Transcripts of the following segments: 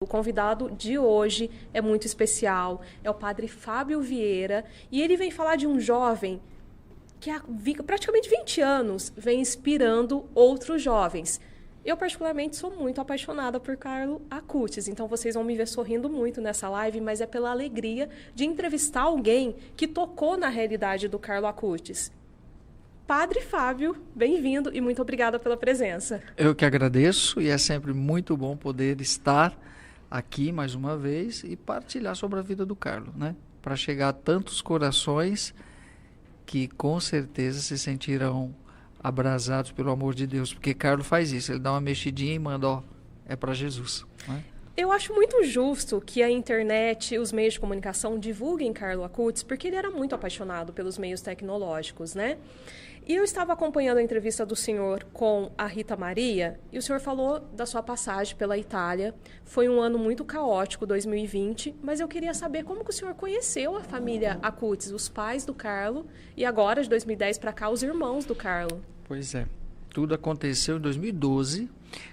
O convidado de hoje é muito especial, é o padre Fábio Vieira, e ele vem falar de um jovem que há praticamente 20 anos vem inspirando outros jovens. Eu, particularmente, sou muito apaixonada por Carlo Acutis, então vocês vão me ver sorrindo muito nessa live, mas é pela alegria de entrevistar alguém que tocou na realidade do Carlo Acutis. Padre Fábio, bem-vindo e muito obrigada pela presença. Eu que agradeço e é sempre muito bom poder estar aqui mais uma vez e partilhar sobre a vida do Carlo, né? Para chegar a tantos corações que com certeza se sentirão abrasados pelo amor de Deus, porque Carlo faz isso, ele dá uma mexidinha e manda, ó, é para Jesus, né? Eu acho muito justo que a internet e os meios de comunicação divulguem Carlo Acutis, porque ele era muito apaixonado pelos meios tecnológicos, né? E eu estava acompanhando a entrevista do senhor com a Rita Maria, e o senhor falou da sua passagem pela Itália. Foi um ano muito caótico, 2020, mas eu queria saber como que o senhor conheceu a família Acutis, os pais do Carlo, e agora, de 2010 para cá, os irmãos do Carlo. Pois é, tudo aconteceu em 2012,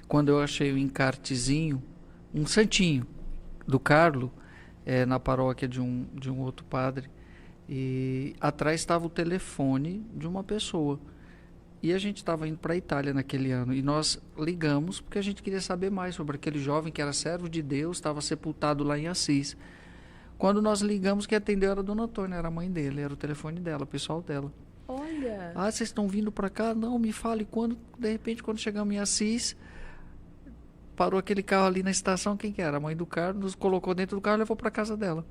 quando eu achei um encartezinho, um santinho do Carlo, na paróquia de um outro padre, e atrás estava o telefone de uma pessoa. E a gente estava indo para a Itália naquele ano, e nós ligamos porque a gente queria saber mais sobre aquele jovem que era servo de Deus, estava sepultado lá em Assis. Quando nós ligamos, quem atendeu era a dona Antônia, era a mãe dele, era o telefone dela, o pessoal dela. Olha! Ah, vocês estão vindo para cá? Não, me fale quando. De repente, quando chegamos em Assis, parou aquele carro ali na estação, quem que era? A mãe do Carlos, nos colocou dentro do carro e levou para casa dela.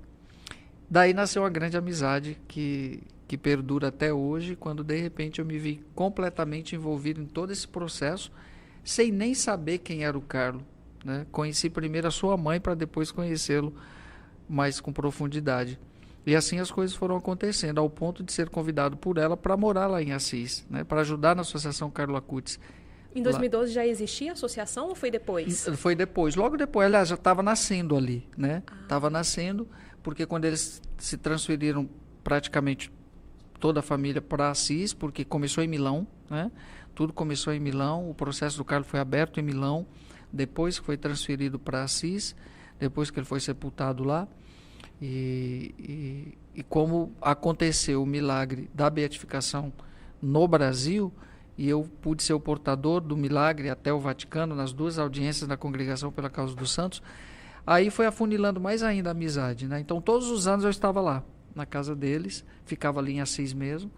Daí nasceu uma grande amizade que perdura até hoje, quando de repente eu me vi completamente envolvido em todo esse processo, sem nem saber quem era o Carlo, né? Conheci primeiro a sua mãe para depois conhecê-lo mais com profundidade. E assim as coisas foram acontecendo, ao ponto de ser convidado por ela para morar lá em Assis, né? Para ajudar na Associação Carlo Acutis. Em 2012 já existia a associação ou foi depois? Foi depois, logo depois, aliás, já estava nascendo ali, né? Estava nascendo, porque quando eles se transferiram praticamente toda a família para Assis, porque começou em Milão, né? Tudo começou em Milão, o processo do Carlos foi aberto em Milão, depois que foi transferido para Assis, depois que ele foi sepultado lá, e como aconteceu o milagre da beatificação no Brasil, e eu pude ser o portador do milagre até o Vaticano, nas duas audiências da Congregação pela Causa dos Santos, aí foi afunilando mais ainda a amizade, né? Então todos os anos eu estava lá, na casa deles, ficava ali em Assis mesmo,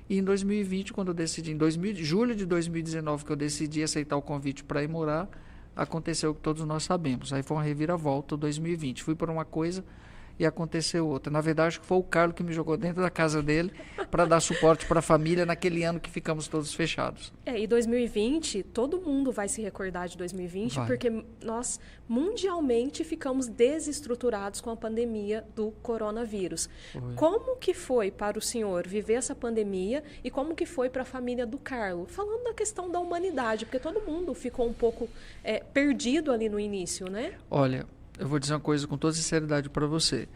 e em 2020, quando eu decidi, julho de 2019, que eu decidi aceitar o convite para ir morar, aconteceu o que todos nós sabemos, aí foi uma reviravolta 2020, fui por uma coisa e aconteceu outra. Na verdade, acho que foi o Carlos que me jogou dentro da casa dele para dar suporte para a família naquele ano que ficamos todos fechados. E 2020, todo mundo vai se recordar de 2020, porque nós mundialmente ficamos desestruturados com a pandemia do coronavírus. Foi. Como que foi para o senhor viver essa pandemia e como que foi para a família do Carlo? Falando da questão da humanidade, porque todo mundo ficou um pouco perdido ali no início, né? Olha, eu vou dizer uma coisa com toda sinceridade para você.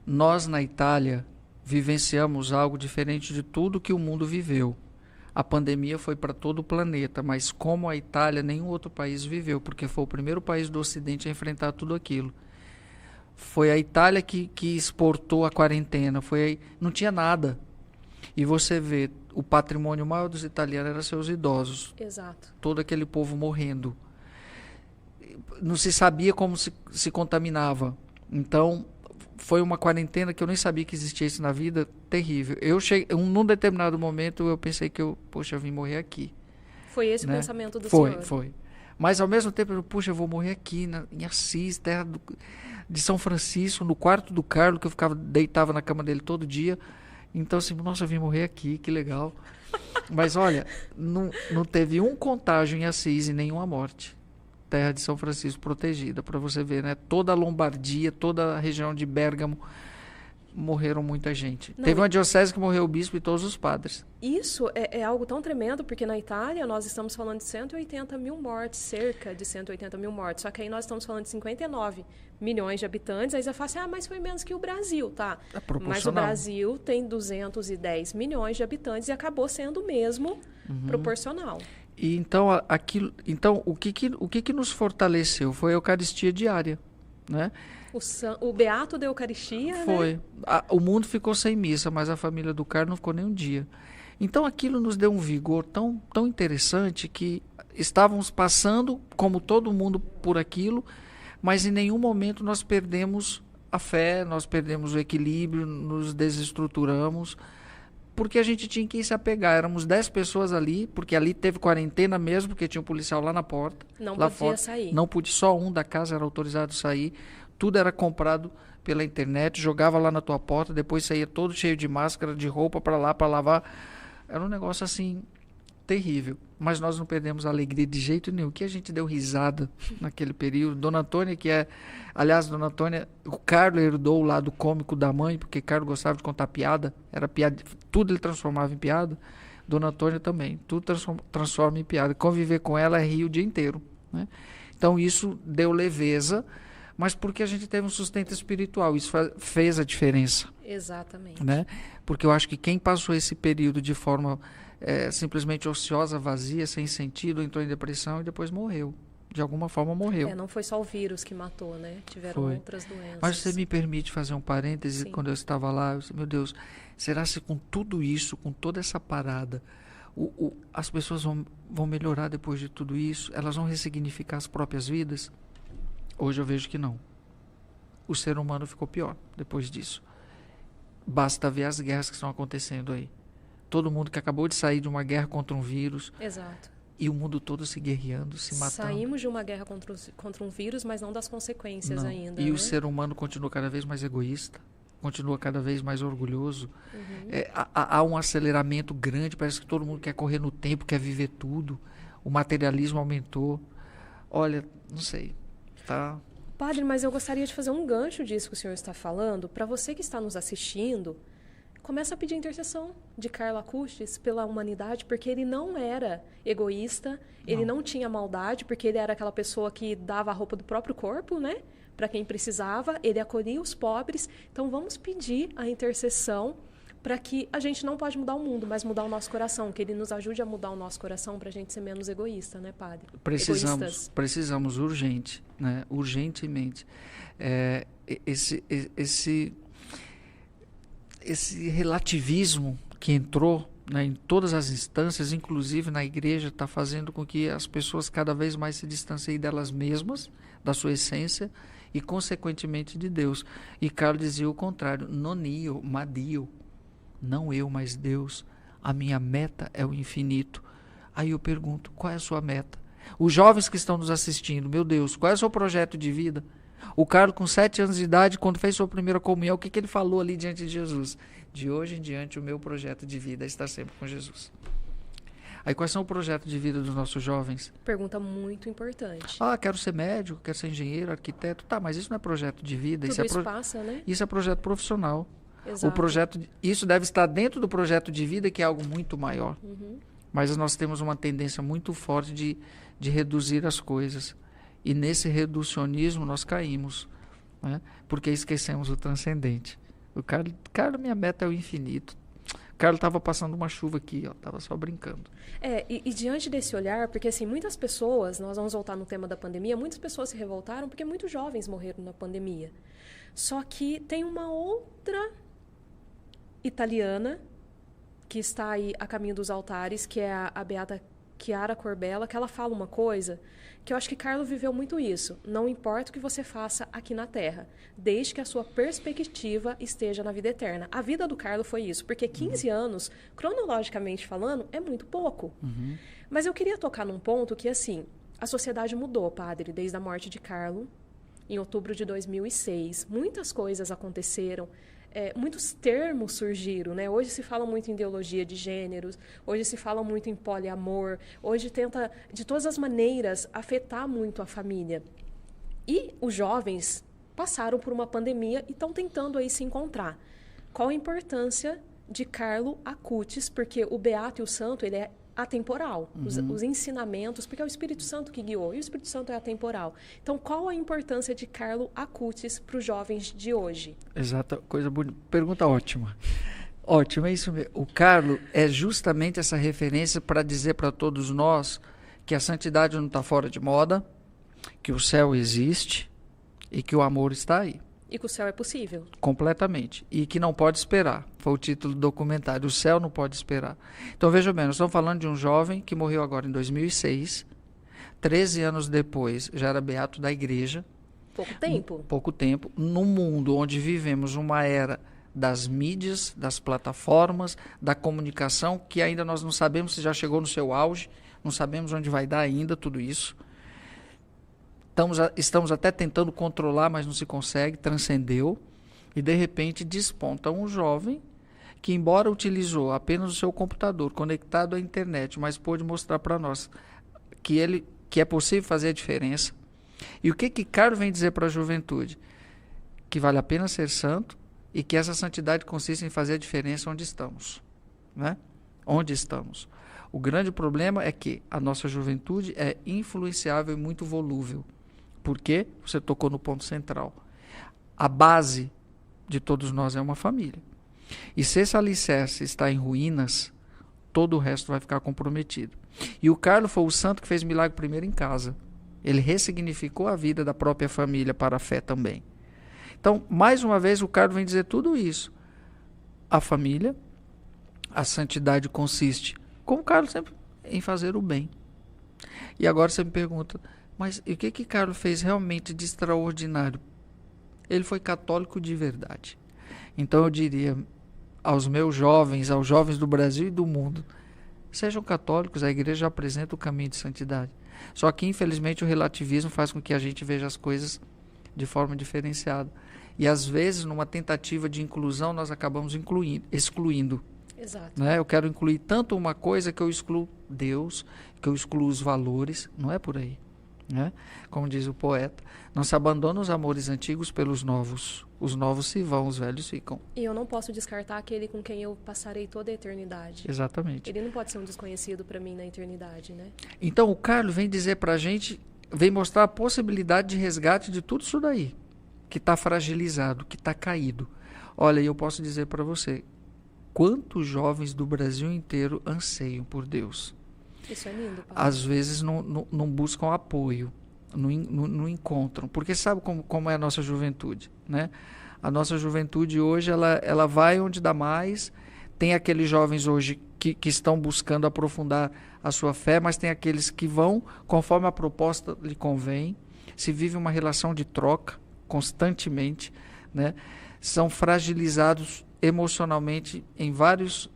Nós, na Itália, vivenciamos algo diferente de tudo que o mundo viveu. A pandemia foi para todo o planeta, mas como a Itália, nenhum outro país viveu, porque foi o primeiro país do Ocidente a enfrentar tudo aquilo. Foi a Itália que exportou a quarentena, não tinha nada. E você vê, o patrimônio maior dos italianos eram seus idosos. Exato. Todo aquele povo morrendo. Não se sabia como se contaminava. Então, foi uma quarentena que eu nem sabia que existia isso na vida, terrível. Num determinado momento, eu pensei que eu vim morrer aqui. Foi esse né? o pensamento do senhor? Foi. Mas, ao mesmo tempo, eu vou morrer aqui, em Assis, terra de São Francisco, no quarto do Carlo, que eu deitava na cama dele todo dia. Então, assim, nossa, eu vim morrer aqui, que legal. Mas, olha, não teve um contágio em Assis e nenhuma morte. Terra de São Francisco protegida, para você ver, né? Toda a Lombardia, toda a região de Bérgamo, morreram muita gente. Teve uma diocese que morreu o bispo e todos os padres. Isso é algo tão tremendo, porque na Itália nós estamos falando de 180 mil mortes, cerca de 180 mil mortes, só que aí nós estamos falando de 59 milhões de habitantes, aí você fala assim, mas foi menos que o Brasil, tá? Proporcional. Mas o Brasil tem 210 milhões de habitantes e acabou sendo mesmo proporcional. E então, o que nos fortaleceu foi a Eucaristia diária. né? O Beato da Eucaristia, Foi. né? O mundo ficou sem missa, mas a família do Carlos não ficou nem um dia. Então aquilo nos deu um vigor tão, tão interessante que estávamos passando, como todo mundo, por aquilo, mas em nenhum momento nós perdemos a fé, nós perdemos o equilíbrio, nos desestruturamos, porque a gente tinha que se apegar. Éramos 10 pessoas ali, porque ali teve quarentena mesmo, porque tinha um policial lá na porta. Não lá podia fora. sair. Não podia, só um da casa era autorizado a sair. Tudo era comprado pela internet, jogava lá na tua porta, depois saía todo cheio de máscara, de roupa para lá, para lavar. Era um negócio assim, terrível. Mas nós não perdemos a alegria de jeito nenhum, que a gente deu risada naquele período. Dona Antônia, aliás, Dona Antônia, o Carlos herdou o lado cômico da mãe, porque Carlos gostava de contar piada, era piada, tudo ele transformava em piada. Dona Antônia também, tudo transforma em piada. Conviver com ela é rir o dia inteiro, né? Então isso deu leveza, mas porque a gente teve um sustento espiritual, isso fez a diferença. Exatamente. Né? Porque eu acho que quem passou esse período de forma simplesmente ociosa, vazia, sem sentido, entrou em depressão e depois morreu. De alguma forma morreu. Não foi só o vírus que matou, né? Tiveram outras doenças. Mas você me permite fazer um parêntese? Sim. Quando eu estava lá, eu disse, meu Deus, será que com tudo isso, com toda essa parada, as pessoas vão melhorar depois de tudo isso? Elas vão ressignificar as próprias vidas? Hoje eu vejo que não. O ser humano ficou pior depois disso. Basta ver as guerras que estão acontecendo aí. Todo mundo que acabou de sair de uma guerra contra um vírus. Exato. E o mundo todo se guerreando, se matando. Saímos de uma guerra contra um vírus, mas não das consequências ainda. E né? o ser humano continua cada vez mais egoísta, continua cada vez mais orgulhoso. Uhum. Há um aceleramento grande, parece que todo mundo quer correr no tempo, quer viver tudo. O materialismo aumentou. Olha, não sei, tá... Padre, mas eu gostaria de fazer um gancho disso que o senhor está falando. Para você que está nos assistindo, começa a pedir intercessão de Carlo Acutis pela humanidade, porque ele não era egoísta, ele não tinha maldade, porque ele era aquela pessoa que dava a roupa do próprio corpo, né? Para quem precisava, ele acolhia os pobres. Então vamos pedir a intercessão para que a gente não pode mudar o mundo, mas mudar o nosso coração, que ele nos ajude a mudar o nosso coração para a gente ser menos egoísta, né, Padre? Precisamos urgente, né? Urgentemente. Esse relativismo que entrou, né, em todas as instâncias, inclusive na igreja, está fazendo com que as pessoas cada vez mais se distanciem delas mesmas, da sua essência e, consequentemente, de Deus. E Carlos dizia o contrário, non io, ma Dio. Não eu, mas Deus. A minha meta é o infinito. Aí eu pergunto, qual é a sua meta? Os jovens que estão nos assistindo, meu Deus, qual é o seu projeto de vida? O Carlos, com 7 anos de idade, quando fez sua primeira comunhão, o que ele falou ali diante de Jesus? De hoje em diante, o meu projeto de vida é estar sempre com Jesus. Aí, quais são o projeto de vida dos nossos jovens? Pergunta muito importante. Quero ser médico, quero ser engenheiro, arquiteto. Tá, mas isso não é projeto de vida. Tudo isso passa, né? Isso é projeto profissional. Exato. Isso deve estar dentro do projeto de vida, que é algo muito maior. Uhum. Mas nós temos uma tendência muito forte de reduzir as coisas. E nesse reducionismo nós caímos, né? Porque esquecemos o transcendente. O Carlos, minha meta é o infinito. O Carlos estava passando uma chuva aqui, estava só brincando. E diante desse olhar, porque assim, muitas pessoas, nós vamos voltar no tema da pandemia, muitas pessoas se revoltaram porque muitos jovens morreram na pandemia. Só que tem uma outra italiana que está aí a caminho dos altares, que é a beata Chiara Corbella, que ela fala uma coisa que eu acho que Carlo viveu muito isso. Não importa o que você faça aqui na Terra, desde que a sua perspectiva esteja na vida eterna. A vida do Carlo foi isso, porque 15 anos, cronologicamente falando, é muito pouco. Uhum. Mas eu queria tocar num ponto que, assim, a sociedade mudou, Padre, desde a morte de Carlo, em outubro de 2006. Muitas coisas aconteceram. Muitos termos surgiram, né? Hoje se fala muito em ideologia de gêneros, hoje se fala muito em poliamor, hoje tenta, de todas as maneiras, afetar muito a família. E os jovens passaram por uma pandemia e estão tentando aí se encontrar. Qual a importância de Carlo Acutis? Porque o Beato e o Santo, ele é atemporal, os ensinamentos, porque é o Espírito Santo que guiou, e o Espírito Santo é atemporal. Então, qual a importância de Carlo Acutis para os jovens de hoje? Exato, coisa bonita. Pergunta ótima. Ótimo, é isso mesmo. O Carlo é justamente essa referência para dizer para todos nós que a santidade não está fora de moda, que o céu existe, E que o amor está aí. E que o céu é possível. Completamente. E que não pode esperar. Foi o título do documentário. O céu não pode esperar. Então, veja bem, nós estamos falando de um jovem que morreu agora em 2006. 13 anos depois, já era beato da igreja. Pouco tempo. Pouco tempo. Num mundo onde vivemos uma era das mídias, das plataformas, da comunicação, que ainda nós não sabemos se já chegou no seu auge, não sabemos onde vai dar ainda tudo isso. Estamos até tentando controlar, mas não se consegue, transcendeu, e de repente desponta um jovem que, embora utilizou apenas o seu computador conectado à internet, mas pôde mostrar para nós que é possível fazer a diferença. E o que Carlos vem dizer para a juventude? Que vale a pena ser santo e que essa santidade consiste em fazer a diferença onde estamos, né? Onde estamos. O grande problema é que a nossa juventude é influenciável e muito volúvel. Por quê? Você tocou no ponto central. A base de todos nós é uma família. E se esse alicerce está em ruínas, todo o resto vai ficar comprometido. E o Carlos foi o santo que fez milagre primeiro em casa. Ele ressignificou a vida da própria família para a fé também. Então, mais uma vez, o Carlos vem dizer tudo isso. A família, a santidade consiste, como o Carlos sempre, em fazer o bem. E agora você me pergunta, mas e o que Carlos fez realmente de extraordinário? Ele foi católico de verdade. Então eu diria aos meus jovens, aos jovens do Brasil e do mundo, sejam católicos, a igreja apresenta o caminho de santidade. Só que infelizmente o relativismo faz com que a gente veja as coisas de forma diferenciada. E às vezes numa tentativa de inclusão nós acabamos excluindo. Exato. Né? Eu quero incluir tanto uma coisa que eu excluo Deus, que eu excluo os valores, não é por aí. Né? Como diz o poeta, não se abandona os amores antigos pelos novos. Os novos se vão, os velhos ficam. E eu não posso descartar aquele com quem eu passarei toda a eternidade. Exatamente. Ele não pode ser um desconhecido para mim na eternidade, né? Então o Carlos vem dizer para a gente, vem mostrar a possibilidade de resgate de tudo isso daí, que está fragilizado, que está caído. Olha, eu posso dizer para você, quantos jovens do Brasil inteiro anseiam por Deus. Isso é lindo, pai. Às vezes não buscam apoio, não encontram. Porque sabe como é a nossa juventude, né? A nossa juventude hoje, ela vai onde dá mais. Tem aqueles jovens hoje que estão buscando aprofundar a sua fé, mas tem aqueles que vão conforme a proposta lhe convém. Se vive uma relação de troca constantemente, né? São fragilizados emocionalmente em vários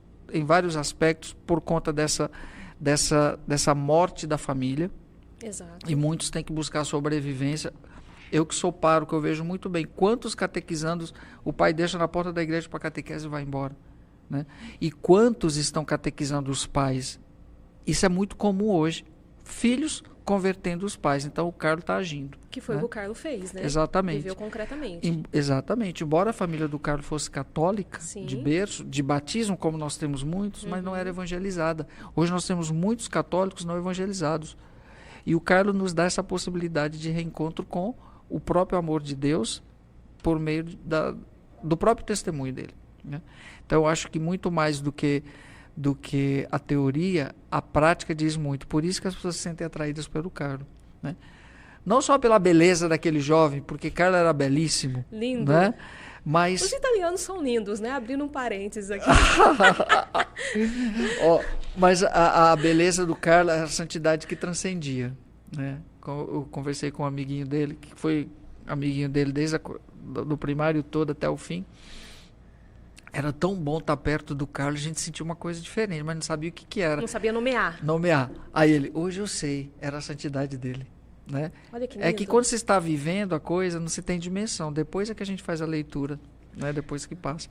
aspectos por conta dessa morte da família. Exato. E muitos têm que buscar sobrevivência. Eu que sou pároco, eu vejo muito bem quantos catequizandos o pai deixa na porta da igreja para catequese e vai embora, né? E quantos estão catequizando os pais. Isso é muito comum hoje. Filhos convertendo os pais. Então o Carlos está agindo. Que foi o que o Carlos fez, né? Exatamente. Viveu concretamente. Exatamente. Embora a família do Carlos fosse católica, Sim. de berço, de batismo, como nós temos muitos, mas não era evangelizada. Hoje nós temos muitos católicos não evangelizados. E o Carlos nos dá essa possibilidade de reencontro com o próprio amor de Deus por meio do próprio testemunho dele, né? Então eu acho que muito mais do que a teoria, a prática diz muito. Por isso que as pessoas se sentem atraídas pelo Carlos, né? Não só pela beleza daquele jovem, porque Carlos era belíssimo. Lindo. Né? Mas... Os italianos são lindos, né? Abrindo um parênteses aqui. Mas a beleza do Carlos é a santidade que transcendia, né? Eu conversei com um amiguinho dele, que foi amiguinho dele desde do primário todo até o fim. Era tão bom estar perto do Carlos, a gente sentia uma coisa diferente, mas não sabia o que era. Não sabia nomear. Aí ele, hoje eu sei, era a santidade dele, né? Olha que lindo. É que quando você está vivendo a coisa, não se tem dimensão. Depois é que a gente faz a leitura, né? Depois que passa.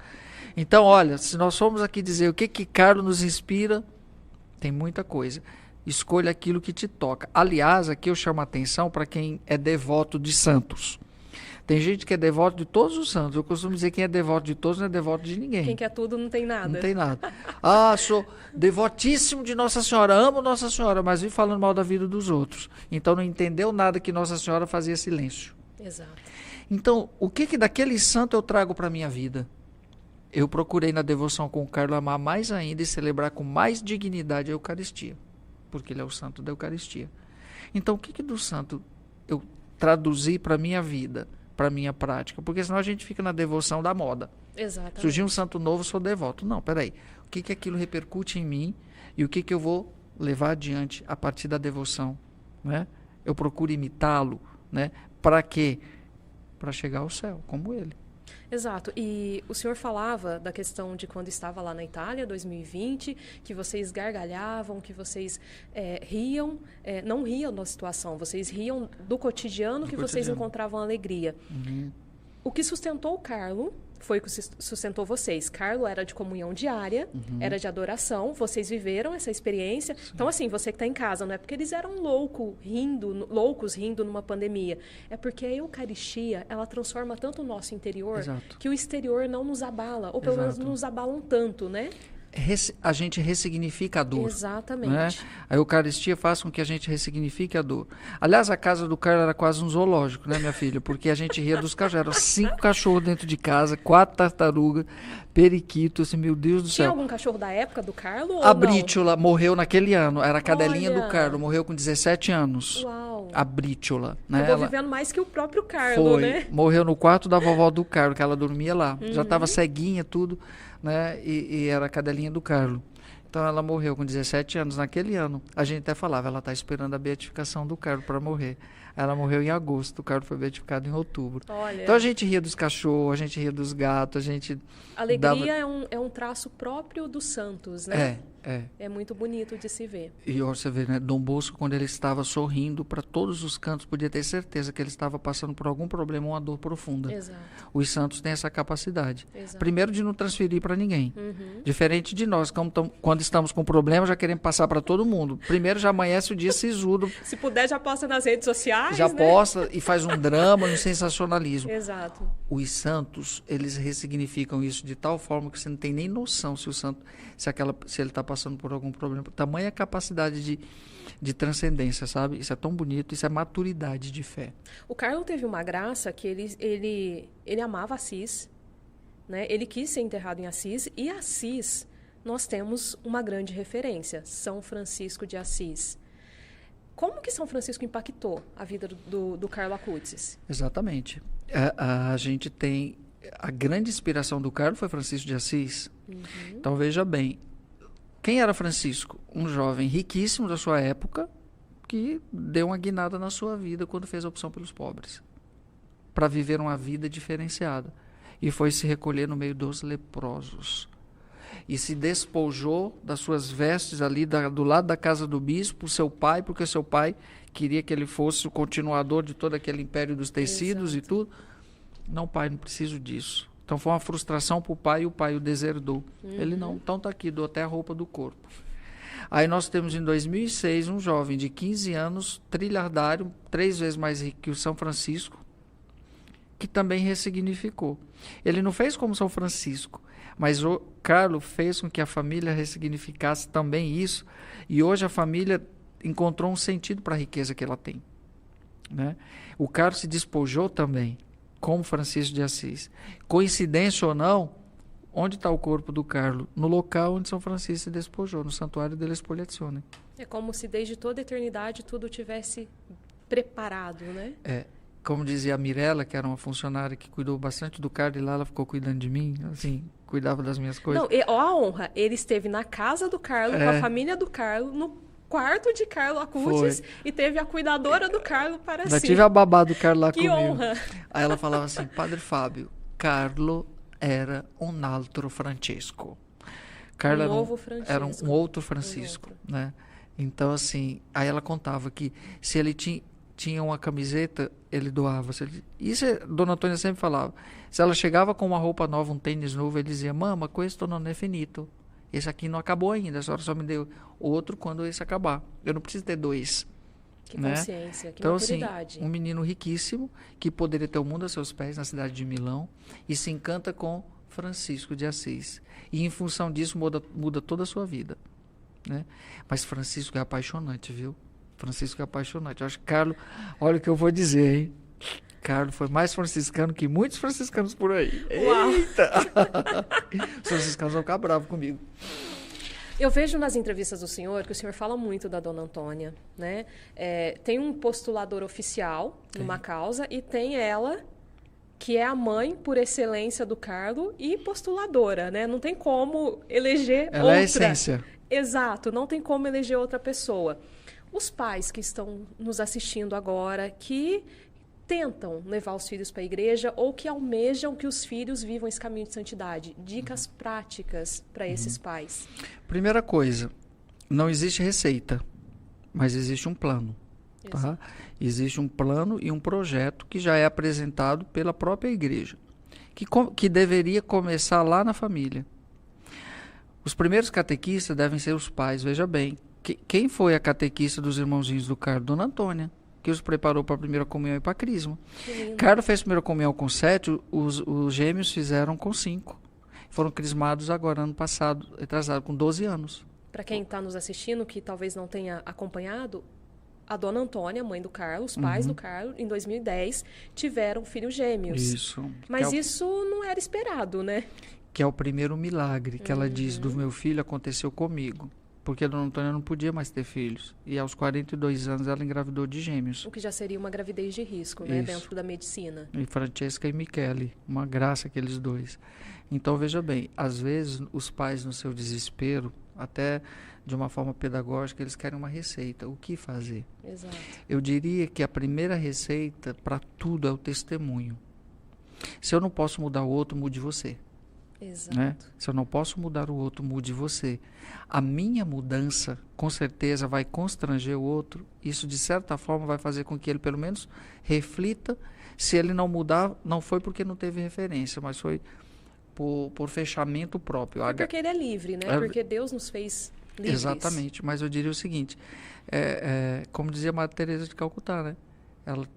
Então, olha, se nós formos aqui dizer o que Carlos nos inspira, tem muita coisa. Escolha aquilo que te toca. Aliás, aqui eu chamo a atenção para quem é devoto de santos. Tem gente que é devoto de todos os santos. Eu costumo dizer que quem é devoto de todos não é devoto de ninguém. Quem quer tudo não tem nada. Não tem nada. Sou devotíssimo de Nossa Senhora, amo Nossa Senhora, mas vivo falando mal da vida dos outros. Então não entendeu nada que Nossa Senhora fazia silêncio. Exato. Então, o que daquele santo eu trago para a minha vida? Eu procurei na devoção com o Carlos amar mais ainda e celebrar com mais dignidade a Eucaristia, porque ele é o santo da Eucaristia. Então, o que do santo eu traduzi para a minha vida? para a minha prática, porque senão a gente fica na devoção da moda. Exatamente. Surgiu um santo novo, sou devoto. Não, peraí. O que aquilo repercute em mim e o que eu vou levar adiante a partir da devoção, né? Eu procuro imitá-lo, né? Para quê? Para chegar ao céu, como ele. Exato. E o senhor falava da questão de quando estava lá na Itália, 2020, que vocês gargalhavam, que vocês riam, não riam da situação, vocês riam do cotidiano, vocês encontravam alegria. Uhum. O que sustentou o Carlo foi o que sustentou vocês. Carlo era de comunhão diária, era de adoração, vocês viveram essa experiência. Sim. Então, assim, você que está em casa, não é porque eles eram loucos rindo numa pandemia. É porque a Eucaristia, ela transforma tanto o nosso interior, Exato. Que o exterior não nos abala, ou pelo menos não nos abalam tanto, né? A gente ressignifica a dor. Exatamente. Né? A Eucaristia faz com que a gente ressignifique a dor. Aliás, a casa do Carlos era quase um zoológico, né, minha filha? Porque a gente ria dos cachorros. Eram 5 cachorros dentro de casa, 4 tartarugas, periquitos, assim, meu Deus do céu. Tinha algum cachorro da época do Carlos? A Brítiola morreu naquele ano. Era a cadelinha do Carlos, morreu com 17 anos. Uau. A Brítiola. Né? Acabou vivendo mais que o próprio Carlos, né? Morreu no quarto da vovó do Carlos, que ela dormia lá. Já estava ceguinha, tudo. Né? E era a cadelinha do Carlos. Então ela morreu com 17 anos naquele ano. A gente até falava, ela está esperando a beatificação do Carlos para morrer. Ela morreu em agosto, o Carlos foi beatificado em outubro. Olha. Então a gente ria dos cachorros, a gente ria dos gatos, a gente... Alegria é um traço próprio dos santos, né? É muito bonito de se ver. E você vê, né? Dom Bosco, quando ele estava sorrindo para todos os cantos, podia ter certeza que ele estava passando por algum problema, uma dor profunda. Exato. Os santos têm essa capacidade. Exato. Primeiro, de não transferir para ninguém. Diferente de nós, quando estamos com problema, já queremos passar para todo mundo. Primeiro, já amanhece o dia sisudo. Se puder, já posta nas redes sociais, já né? posta e faz um drama, um sensacionalismo. Exato. Os santos, eles ressignificam isso de tal forma que você não tem nem noção se ele está passando por algum problema. Tamanha capacidade de transcendência, sabe? Isso é tão bonito, isso é maturidade de fé. O Carlos teve uma graça que ele amava Assis, né? Ele quis ser enterrado em Assis, e Assis nós temos uma grande referência, São Francisco de Assis. Como que São Francisco impactou a vida do Carlo Acutis? Exatamente. A gente tem... A grande inspiração do Carlo foi Francisco de Assis. Então, veja bem. Quem era Francisco? Um jovem riquíssimo da sua época que deu uma guinada na sua vida quando fez a opção pelos pobres. Para viver uma vida diferenciada. E foi se recolher no meio dos leprosos. E se despojou das suas vestes ali do lado da casa do bispo, seu pai, porque seu pai queria que ele fosse o continuador de todo aquele império dos tecidos. Exato. E tudo. Não, pai, não preciso disso. Então foi uma frustração para o pai e o pai o deserdou. Ele não, então está aqui, dou até a roupa do corpo. Aí nós temos em 2006 um jovem de 15 anos, trilhardário, 3 vezes mais rico que o São Francisco, que também ressignificou. Ele não fez como São Francisco, mas o Carlos fez com que a família ressignificasse também isso, e hoje a família encontrou um sentido para a riqueza que ela tem. Né? O Carlos se despojou também, como Francisco de Assis. Coincidência ou não, onde está o corpo do Carlo? No local onde São Francisco se despojou, no Santuário della Espoliazione. É como se desde toda a eternidade tudo tivesse preparado, né? Como dizia a Mirella, que era uma funcionária que cuidou bastante do Carlo, e lá ela ficou cuidando de mim, assim, cuidava das minhas coisas. Não, a honra, ele esteve na casa do Carlo, com a família do Carlo, no quarto de Carlo Acutis, e teve a cuidadora do Carlo para si. Já tive a babá do Carlo lá que comigo. Honra! Aí ela falava assim, Padre Fábio, Carlo era um altro Francesco. Carlo era um outro Francisco, né? Então, assim, aí ela contava que se ele tinha uma camiseta, ele doava. Isso Dona Antônia sempre falava. Se ela chegava com uma roupa nova, um tênis novo, ele dizia, mamma, questo non è finito. Esse aqui não acabou ainda, a senhora só me deu outro quando esse acabar. Eu não preciso ter 2. Que consciência, que então, maturidade. Assim, um menino riquíssimo, que poderia ter o mundo a seus pés na cidade de Milão, e se encanta com Francisco de Assis. E em função disso muda toda a sua vida. Né? Mas Francisco é apaixonante, viu? Francisco é apaixonante. Eu acho que Carlos, olha o que eu vou dizer, hein? Carlos foi mais franciscano que muitos franciscanos por aí. Uau. Eita! Os franciscanos vão ficar bravos comigo. Eu vejo nas entrevistas do senhor que o senhor fala muito da Dona Antônia, né? Tem um postulador oficial numa causa e tem ela que é a mãe por excelência do Carlo e postuladora, né? Não tem como eleger outra. Ela é a essência. Exato, não tem como eleger outra pessoa. Os pais que estão nos assistindo agora, que tentam levar os filhos para a igreja ou que almejam que os filhos vivam esse caminho de santidade, dicas práticas para esses pais. Primeira coisa, não existe receita, mas existe um plano. Tá? Existe um plano e um projeto que já é apresentado pela própria igreja, que deveria começar lá na família. Os primeiros catequistas devem ser os pais. Veja bem, quem foi a catequista dos irmãozinhos do Carlo? Dona Antônia, que os preparou para a primeira comunhão e para a crisma. Carlo fez a primeira comunhão com 7, os gêmeos fizeram com 5. Foram crismados agora, ano passado, atrasado, com 12 anos. Para quem está nos assistindo, que talvez não tenha acompanhado, a Dona Antônia, mãe do Carlo, os pais do Carlo, em 2010, tiveram filhos gêmeos. Isso. Mas isso não era esperado, né? Que é o primeiro milagre que ela diz do meu filho aconteceu comigo. Porque a Dona Antônia não podia mais ter filhos. E aos 42 anos ela engravidou de gêmeos. O que já seria uma gravidez de risco, né? Dentro da medicina. E Francesca e Michele. Uma graça aqueles dois. Então, veja bem, às vezes os pais no seu desespero, até de uma forma pedagógica, eles querem uma receita. O que fazer? Exato. Eu diria que a primeira receita para tudo é o testemunho. Se eu não posso mudar o outro, mude você. Exato. Né? Se eu não posso mudar o outro, mude você. A minha mudança, com certeza, vai constranger o outro. Isso, de certa forma, vai fazer com que ele, pelo menos, reflita. Se ele não mudar, não foi porque não teve referência, mas foi por fechamento próprio. É porque ele é livre, né? Porque Deus nos fez livres. Exatamente. Mas eu diria o seguinte, como dizia a Madre Teresa de Calcutá, né? Ela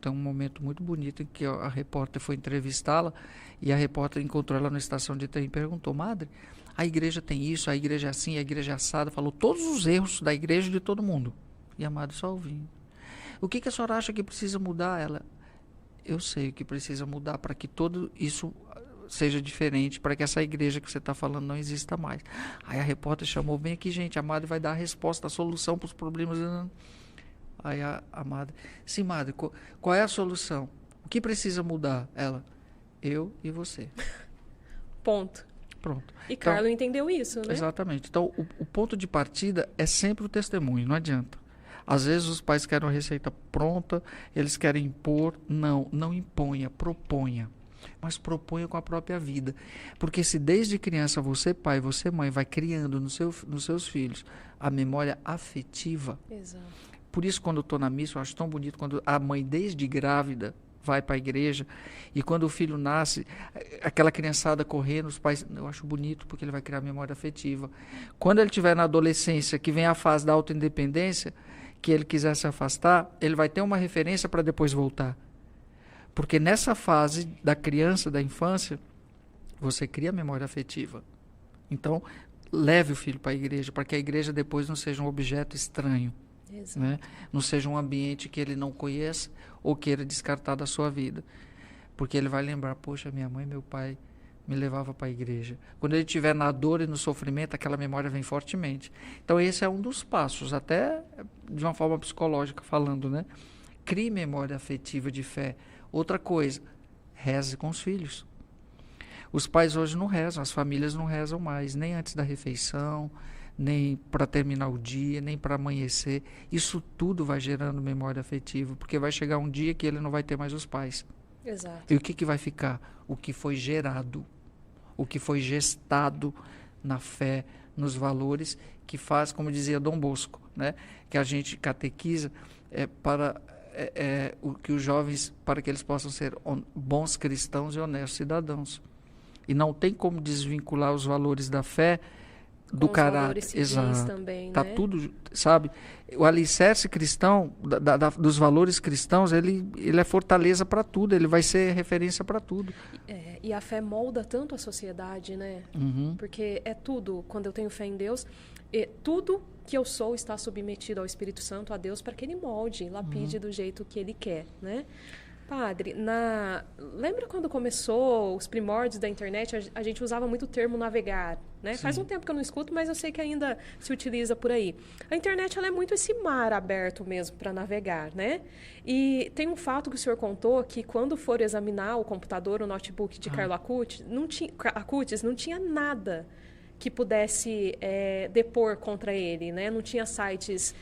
tem um momento muito bonito em que a repórter foi entrevistá-la e a repórter encontrou ela na estação de trem e perguntou: Madre, a igreja tem isso, a igreja é assim, a igreja é assada. Falou todos os erros da igreja e de todo mundo. E a Madre só ouvindo. O que a senhora acha que precisa mudar? Ela: eu sei o que precisa mudar para que tudo isso seja diferente, para que essa igreja que você está falando não exista mais. Aí a repórter chamou: bem aqui, gente, a Madre vai dar a resposta, a solução para os problemas. Aí a Madre: sim, Madre, qual é a solução? O que precisa mudar? Ela: eu e você. Ponto. Pronto. E então, Carlo entendeu isso, né? Exatamente. Então, o ponto de partida é sempre o testemunho, não adianta. Às vezes os pais querem uma receita pronta, eles querem impor. Não imponha, proponha. Mas proponha com a própria vida. Porque se desde criança você, pai, você, mãe, vai criando nos seus filhos a memória afetiva. Exato. Por isso, quando eu estou na missa, eu acho tão bonito quando a mãe, desde grávida, vai para a igreja, e quando o filho nasce, aquela criançada correndo, os pais, eu acho bonito, porque ele vai criar memória afetiva. Quando ele estiver na adolescência, que vem a fase da autoindependência, que ele quiser se afastar, ele vai ter uma referência para depois voltar. Porque nessa fase da criança, da infância, você cria memória afetiva. Então, leve o filho para a igreja, para que a igreja depois não seja um objeto estranho. Né? Não seja um ambiente que ele não conheça ou queira descartar da sua vida. Porque ele vai lembrar: poxa, minha mãe e meu pai me levavam para a igreja. Quando ele estiver na dor e no sofrimento, aquela memória vem fortemente. Então esse é um dos passos, até de uma forma psicológica falando, né? Crie memória afetiva de fé. Outra coisa, reze com os filhos. Os pais hoje não rezam, as famílias não rezam mais, nem antes da refeição, nem para terminar o dia, nem para amanhecer. Isso tudo vai gerando memória afetiva, porque vai chegar um dia que ele não vai ter mais os pais. Exato. E o que vai ficar? O que foi gerado, o que foi gestado na fé, nos valores, que faz, como dizia Dom Bosco, né? Que a gente catequiza para que os jovens, para que eles possam ser bons cristãos e honestos cidadãos. E não tem como desvincular os valores da fé do caráter. Exato. Também, tá, né? Tudo, sabe? O alicerce cristão, dos valores cristãos, ele é fortaleza para tudo, ele vai ser referência para tudo. E a fé molda tanto a sociedade, né? Uhum. Porque é tudo, quando eu tenho fé em Deus, tudo que eu sou está submetido ao Espírito Santo, a Deus, para que Ele molde, lapide do jeito que Ele quer, né? Padre, lembra quando começou os primórdios da internet, a gente usava muito o termo navegar, né? Faz um tempo que eu não escuto, mas eu sei que ainda se utiliza por aí. A internet, ela é muito esse mar aberto mesmo para navegar, né? E tem um fato que o senhor contou, que quando for examinar o computador, o notebook de Carlo Acutis, não tinha nada que pudesse depor contra ele, né? Não tinha sites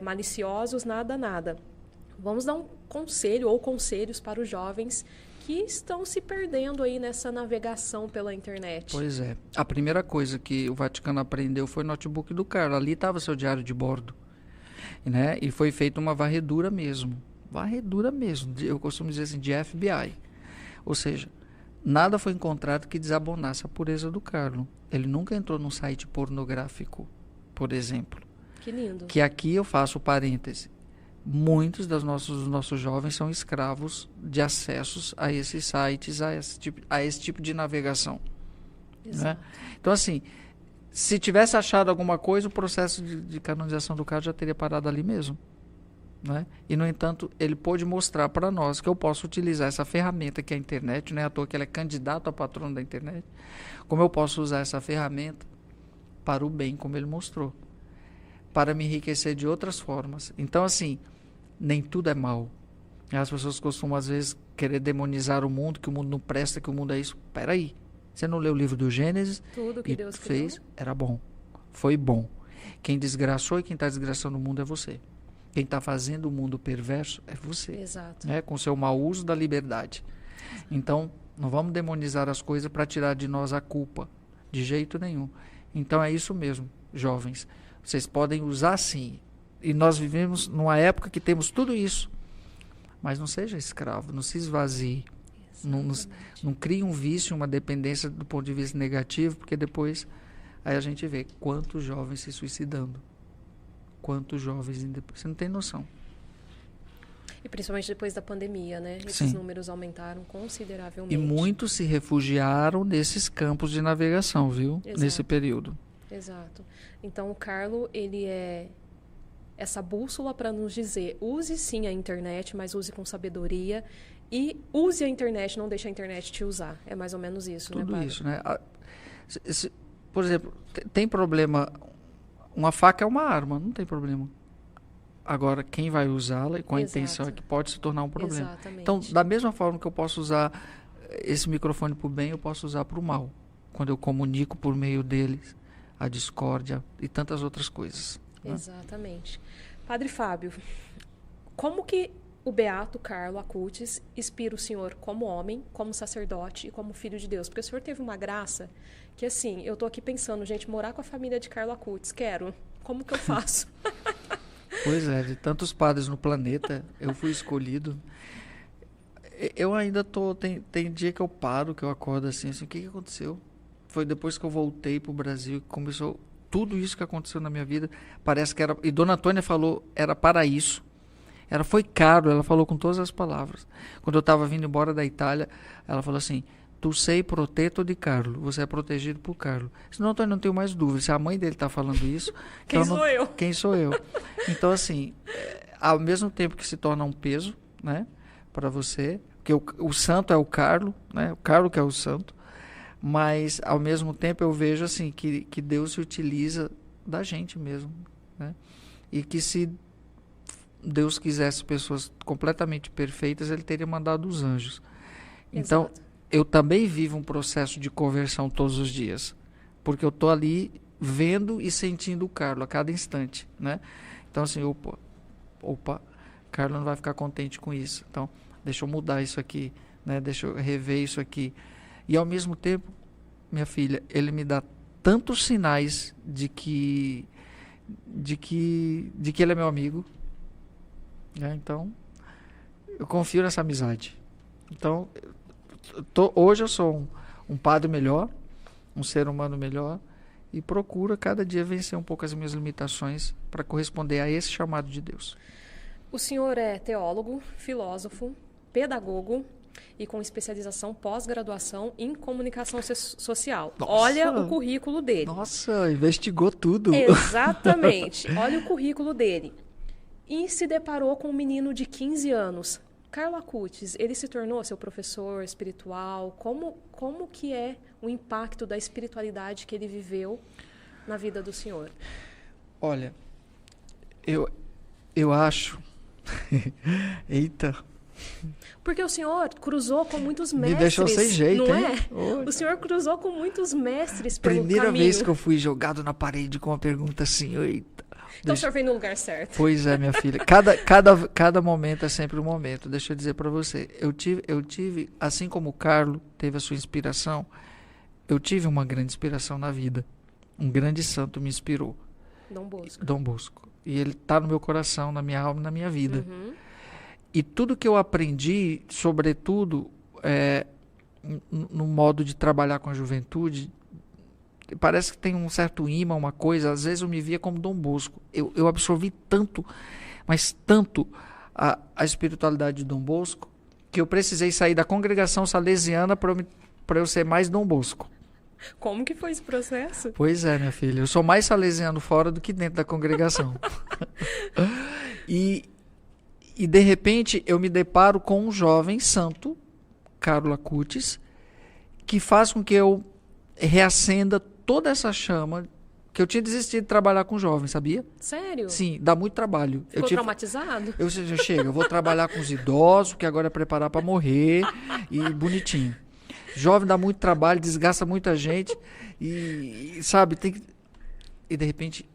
maliciosos, nada. Vamos dar um conselho ou conselhos para os jovens que estão se perdendo aí nessa navegação pela internet. Pois é. A primeira coisa que o Vaticano aprendeu foi o notebook do Carlo. Ali estava seu diário de bordo, né? E foi feita uma varredura mesmo. Eu costumo dizer assim, de FBI. Ou seja, nada foi encontrado que desabonasse a pureza do Carlo. Ele nunca entrou num site pornográfico, por exemplo. Que lindo. Que aqui eu faço parêntese. Muitos dos nossos jovens são escravos de acessos a esses sites, a esse tipo de navegação. Né? Então, assim, se tivesse achado alguma coisa, o processo de canonização do Carlo já teria parado ali mesmo. Né? E, no entanto, ele pôde mostrar para nós que eu posso utilizar essa ferramenta que é a internet, não é à toa que ele é candidato a patrono da internet, como eu posso usar essa ferramenta para o bem, como ele mostrou, para me enriquecer de outras formas. Então, assim, nem tudo é mal. As pessoas costumam, às vezes, querer demonizar o mundo, que o mundo não presta, que o mundo é isso. Peraí, você não leu o livro do Gênesis? Tudo que Deus fez, criou era bom. Foi bom. Quem desgraçou e quem está desgraçando o mundo é você. Quem está fazendo o mundo perverso é você. Exato. Né? Com seu mau uso da liberdade. Então, não vamos demonizar as coisas para tirar de nós a culpa. De jeito nenhum. Então, é isso mesmo, jovens. Vocês podem usar sim. E nós vivemos numa época que temos tudo isso. Mas não seja escravo, não se esvazie. Não crie um vício, uma dependência do ponto de vista negativo, porque depois aí a gente vê quantos jovens se suicidando. Quantos jovens... Você não tem noção. E principalmente depois da pandemia, né? Esses números aumentaram consideravelmente. E muitos se refugiaram nesses campos de navegação, viu? Exato. Nesse período. Exato. Então, o Carlo, ele é essa bússola para nos dizer, use sim a internet, mas use com sabedoria. E use a internet, não deixe a internet te usar. É mais ou menos isso, Tudo né, padre? isso, né? Por exemplo, tem problema... Uma faca é uma arma, não tem problema. Agora, quem vai usá-la e com a intenção é que pode se tornar um problema. Exatamente. Então, da mesma forma que eu posso usar esse microfone para o bem, eu posso usar para o mal. Quando eu comunico por meio deles a discórdia e tantas outras coisas. Né? Exatamente. Padre Fábio, como que o beato Carlo Acutis inspira o senhor como homem, como sacerdote e como filho de Deus? Porque o senhor teve uma graça que, assim, eu tô aqui pensando, gente, morar com a família de Carlo Acutis, quero. Como que eu faço? Pois é, de tantos padres no planeta, eu fui escolhido. Eu ainda tem dia que eu paro, que eu acordo assim, o que aconteceu? Foi depois que eu voltei pro Brasil que começou tudo isso que aconteceu na minha vida. Parece que era... E Dona Antônia falou, era para isso. Foi caro, ela falou com todas as palavras. Quando eu estava vindo embora da Itália, ela falou assim, tu sei proteto de Carlo, você é protegido por Carlo. Senão, Antônio, não tenho mais dúvida, se a mãe dele está falando isso... Quem sou eu? Quem sou eu? Então, assim, ao mesmo tempo que se torna um peso, né, para você, porque o santo é o Carlo, né, o Carlo que é o santo, mas, ao mesmo tempo, eu vejo assim que Deus se utiliza da gente mesmo, né, e que se Deus quisesse pessoas completamente perfeitas, ele teria mandado os anjos. Então, Exato. Eu também vivo um processo de conversão todos os dias, porque eu estou ali vendo e sentindo o Carlo a cada instante, né? Então, assim, opa, Carlo não vai ficar contente com isso. Então, deixa eu mudar isso aqui, né? Deixa eu rever isso aqui. E, ao mesmo tempo, minha filha, ele me dá tantos sinais de que ele é meu amigo, né? Então, eu confio nessa amizade. Então, hoje eu sou um padre melhor, um ser humano melhor, e procuro a cada dia vencer um pouco as minhas limitações para corresponder a esse chamado de Deus. O senhor é teólogo, filósofo, pedagogo e com especialização pós-graduação em comunicação social. Nossa. Olha o currículo dele. Nossa, investigou tudo. Exatamente. Olha o currículo dele. E se deparou com um menino de 15 anos, Carlo Acutis, ele se tornou seu professor espiritual? Como que é o impacto da espiritualidade que ele viveu na vida do senhor? Olha, eu acho... Eita... Porque o senhor cruzou com muitos mestres. Me deixou sem jeito, não hein? é? Oi. O senhor cruzou com muitos mestres pelo Primeira caminho. vez que eu fui jogado na parede com uma pergunta assim, eita. Então o senhor veio no lugar certo. Pois é, minha filha. Cada momento é sempre um momento. Deixa eu dizer para você. Eu tive, assim como o Carlo teve a sua inspiração, eu tive uma grande inspiração na vida. Um grande santo me inspirou. Dom Bosco. E ele está no meu coração, na minha alma e na minha vida. Uhum. E tudo que eu aprendi, sobretudo, no modo de trabalhar com a juventude, parece que tem um certo imã, uma coisa. Às vezes eu me via como Dom Bosco. Eu absorvi tanto, mas tanto a espiritualidade de Dom Bosco, que eu precisei sair da congregação salesiana para eu ser mais Dom Bosco. Como que foi esse processo? Pois é, minha filha. Eu sou mais salesiano fora do que dentro da congregação. E de repente eu me deparo com um jovem santo, Carlo Acutis, que faz com que eu reacenda toda essa chama, que eu tinha desistido de trabalhar com jovens, sabia? Sério? Sim, dá muito trabalho. Ficou traumatizado? Eu chego, eu vou trabalhar com os idosos, que agora é preparar para morrer, e bonitinho. Jovem dá muito trabalho, desgasta muita gente, e sabe, e de repente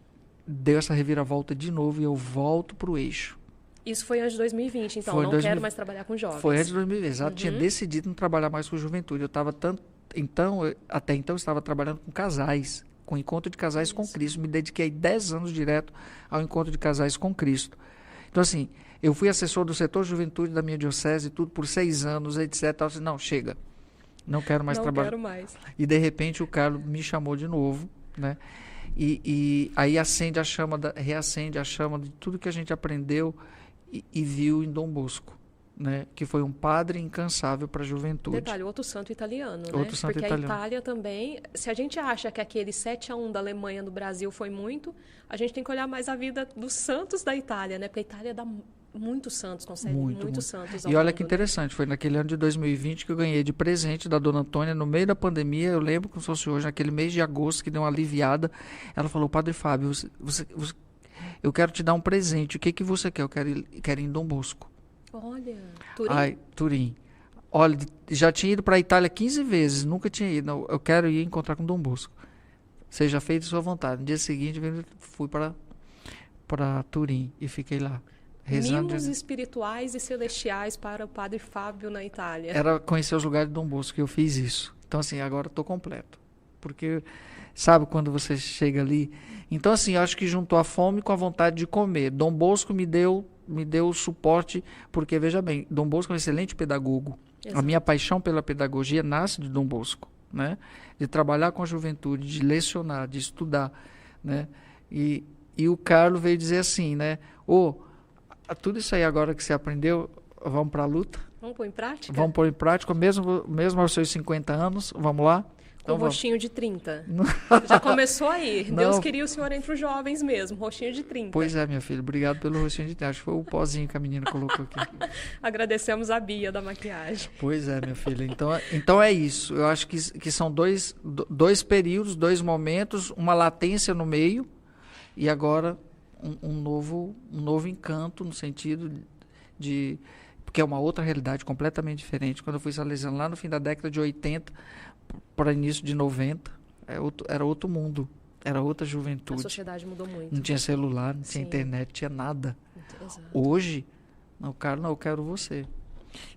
deu essa reviravolta de novo e eu volto pro eixo. Isso foi antes de 2020, então Foi não quero mais trabalhar com jovens. Foi antes de 2020, exato. Tinha decidido não trabalhar mais com juventude. Eu estava até então eu estava trabalhando com casais, com encontro de casais com Cristo. Me dediquei 10 anos direto ao encontro de casais com Cristo. Então, assim, eu fui assessor do setor juventude da minha diocese, tudo por 6 anos, etc. Eu disse, não, chega. Não quero mais trabalhar. Não quero mais. E, de repente, o Carlos me chamou de novo, né? E aí reacende a chama de tudo que a gente aprendeu e viu em Dom Bosco, né? Que foi um padre incansável para a juventude. Detalhe, outro santo italiano, né? Outro santo Porque italiano. a Itália também, se a gente acha que aquele 7-1 da Alemanha no Brasil foi muito, a gente tem que olhar mais a vida dos santos da Itália, né? Porque a Itália dá muitos santos, consegue muitos santos ao E olha mundo, que interessante, foi naquele ano de 2020 que eu ganhei de presente da Dona Antônia, no meio da pandemia, eu lembro como se fosse hoje, naquele mês de agosto, que deu uma aliviada, ela falou, Padre Fábio, eu quero te dar um presente, o que você quer? Eu quero ir em Dom Bosco. Olha, Turim. Ai, Turim. Olha, já tinha ido para a Itália 15 vezes, nunca tinha ido, não, eu quero ir encontrar com Dom Bosco. Seja feito sua vontade. No dia seguinte, fui para Turim e fiquei lá. Mimos espirituais e celestiais para o Padre Fábio na Itália. Era conhecer os lugares de Dom Bosco, e eu fiz isso. Então, assim, agora estou completo. Porque, sabe quando você chega ali? Então, assim, eu acho que juntou a fome com a vontade de comer. Dom Bosco me deu o suporte, porque, veja bem, Dom Bosco é um excelente pedagogo. Exato. A minha paixão pela pedagogia nasce de Dom Bosco, né? De trabalhar com a juventude, de lecionar, de estudar, né? E o Carlos veio dizer assim, né? Tudo isso aí agora que você aprendeu, vamos para a luta? Vamos pôr em prática? Vamos pôr em prática, mesmo aos seus 50 anos, vamos lá? Com rostinho de 30. Já começou aí. Não. Deus queria o senhor entre os jovens mesmo, rostinho de 30. Pois é, minha filha, obrigado pelo rostinho de 30. Acho que foi o pozinho que a menina colocou aqui. Agradecemos a Bia da maquiagem. Pois é, minha filha. Então é isso. Eu acho que são dois períodos, 2 momentos, uma latência no meio e agora um novo encanto no sentido de... Porque é uma outra realidade completamente diferente. Quando eu fui salesiano lá no fim da década de 80 para início de 90, era outro mundo, era outra juventude. A sociedade mudou muito. Não tinha celular, não tinha internet, não tinha nada. Exato. Hoje, não, cara, não, eu quero você.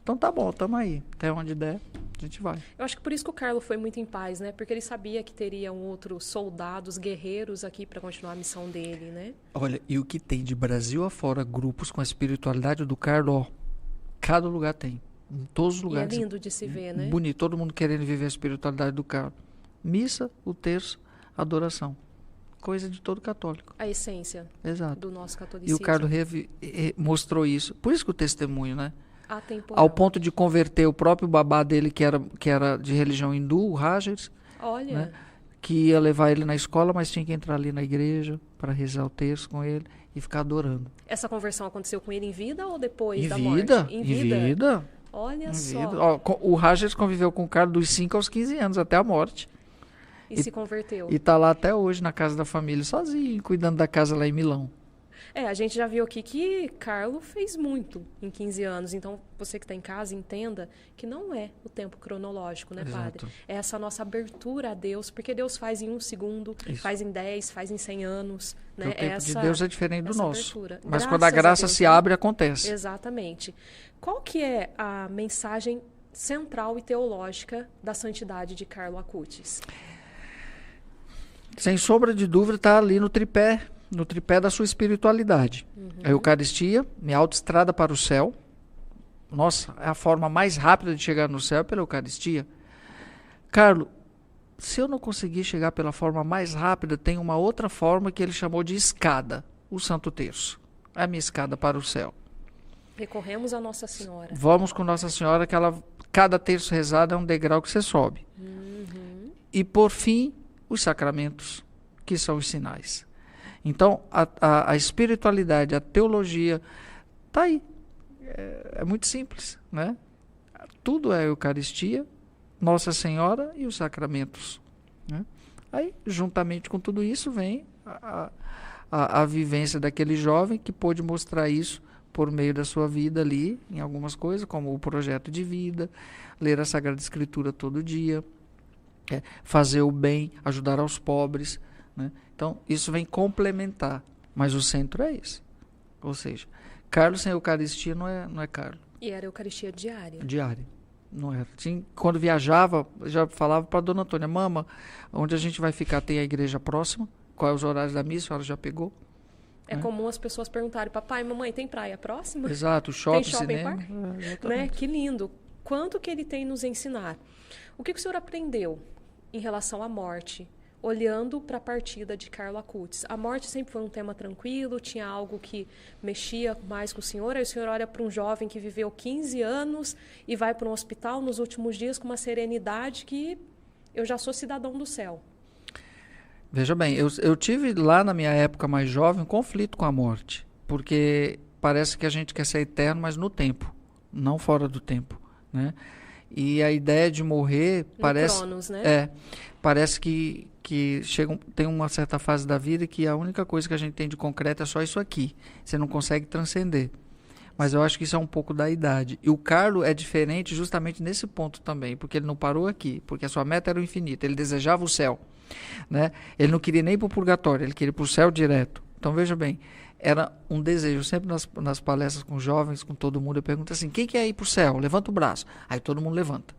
Então tá bom, tamo aí. Até onde der, a gente vai. Eu acho que por isso que o Carlos foi muito em paz, né? Porque ele sabia que teriam outros soldados, guerreiros aqui para continuar a missão dele, né? Olha, e o que tem de Brasil afora grupos com a espiritualidade do Carlos, ó, cada lugar tem. Em todos os lugares. E é lindo de se ver, né? Bonito, todo mundo querendo viver a espiritualidade do Carlos. Missa, o terço, adoração. Coisa de todo católico. A essência. Exato. Do nosso catolicismo. E o Carlos mostrou isso. Por isso que o testemunho, né? Atemporal. Ao ponto de converter o próprio babá dele, que era de religião hindu, o Rajers. Olha. Né? que ia levar ele na escola, mas tinha que entrar ali na igreja para rezar o terço com ele e ficar adorando. Essa conversão aconteceu com ele em vida ou depois da Vida, morte? em vida. Olha Em só. vida. Ó, o Rogers conviveu com o Carlos dos 5 aos 15 anos, até a morte. E se converteu. E tá lá até hoje, na casa da família, sozinho, cuidando da casa lá em Milão. A gente já viu aqui que Carlo fez muito em 15 anos. Então, você que está em casa, entenda que não é o tempo cronológico, né, Exato. padre? É essa nossa abertura a Deus, porque Deus faz em 1 segundo, Isso. faz em 10, faz em 100 anos. Né? O tempo de Deus é diferente do nosso. Abertura. Mas Graças quando a graça Deus, se né? abre, acontece. Exatamente. Qual que é a mensagem central e teológica da santidade de Carlo Acutis? Sem sombra de dúvida, está ali no tripé da sua espiritualidade. A Eucaristia, minha autoestrada para o céu. Nossa, é a forma mais rápida de chegar no céu pela Eucaristia. Carlo, se eu não conseguir chegar pela forma mais rápida, tem uma outra forma que ele chamou de escada, o Santo Terço. É a minha escada para o céu. Recorremos a Nossa Senhora. Vamos com Nossa Senhora, que cada terço rezado é um degrau que você sobe. E por fim, os sacramentos, que são os sinais. Então, a espiritualidade, a teologia, está aí. É muito simples, né? Tudo é a Eucaristia, Nossa Senhora e os sacramentos. Né? Aí, juntamente com tudo isso, vem a vivência daquele jovem que pôde mostrar isso por meio da sua vida ali, em algumas coisas, como o projeto de vida, ler a Sagrada Escritura todo dia, fazer o bem, ajudar aos pobres, né? Então, isso vem complementar, mas o centro é esse. Ou seja, Carlos sem Eucaristia não é Carlos. E era Eucaristia diária. Diária. Não era. Quando viajava, já falava para Dona Antônia, mama, onde a gente vai ficar? Tem a igreja próxima? Quais é os horários da missa? A senhora já pegou? É comum as pessoas perguntarem, papai, mamãe, tem praia próxima? Exato, shopping, cinema. Né? Que lindo. Quanto que ele tem nos ensinar? O que o senhor aprendeu em relação à morte, olhando para a partida de Carlo Acutis? A morte sempre foi um tema tranquilo, tinha algo que mexia mais com o senhor, aí o senhor olha para um jovem que viveu 15 anos e vai para um hospital nos últimos dias com uma serenidade que eu já sou cidadão do céu. Veja bem, eu tive lá na minha época mais jovem um conflito com a morte, porque parece que a gente quer ser eterno, mas no tempo, não fora do tempo, né? E a ideia de morrer parece... Cronos, né? Parece que tem uma certa fase da vida que a única coisa que a gente tem de concreto é só isso aqui. Você não consegue transcender. Mas eu acho que isso é um pouco da idade. E o Carlo é diferente justamente nesse ponto também, porque ele não parou aqui, porque a sua meta era o infinito, ele desejava o céu, né? Ele não queria nem ir para o purgatório, ele queria ir para o céu direto. Então veja bem, era um desejo. Sempre nas palestras com jovens, com todo mundo, eu pergunto assim, quem quer ir para o céu? Levanta o braço. Aí todo mundo levanta.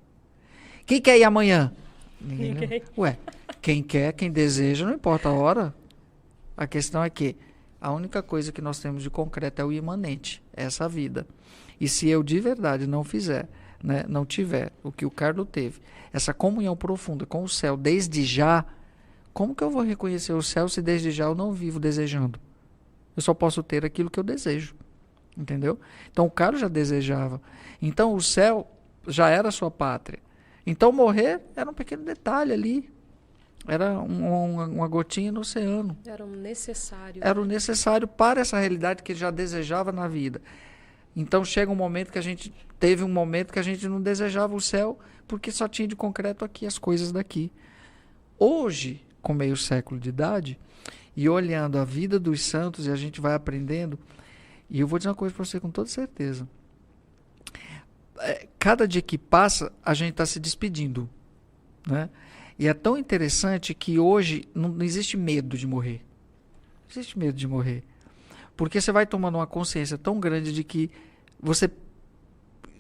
Quem quer ir amanhã? Ninguém. Ué, quem quer, quem deseja, não importa a hora. A questão é que a única coisa que nós temos de concreto é o imanente, é essa vida. E se eu de verdade não fizer, né, não tiver o que o Carlo teve, essa comunhão profunda com o céu desde já, como que eu vou reconhecer o céu se desde já eu não vivo desejando? Eu só posso ter aquilo que eu desejo, entendeu? Então o Carlo já desejava. Então o céu já era a sua pátria. Então morrer era um pequeno detalhe ali. Era uma gotinha no oceano. Era um necessário. Era o necessário para essa realidade que ele já desejava na vida. Então chega um momento que a gente não desejava o céu porque só tinha de concreto aqui as coisas daqui. Hoje, com meio século de idade, e olhando a vida dos santos, e a gente vai aprendendo, e eu vou dizer uma coisa para você com toda certeza. Cada dia que passa, a gente está se despedindo, né? E é tão interessante que hoje não existe medo de morrer. Não existe medo de morrer. Porque você vai tomando uma consciência tão grande de que você...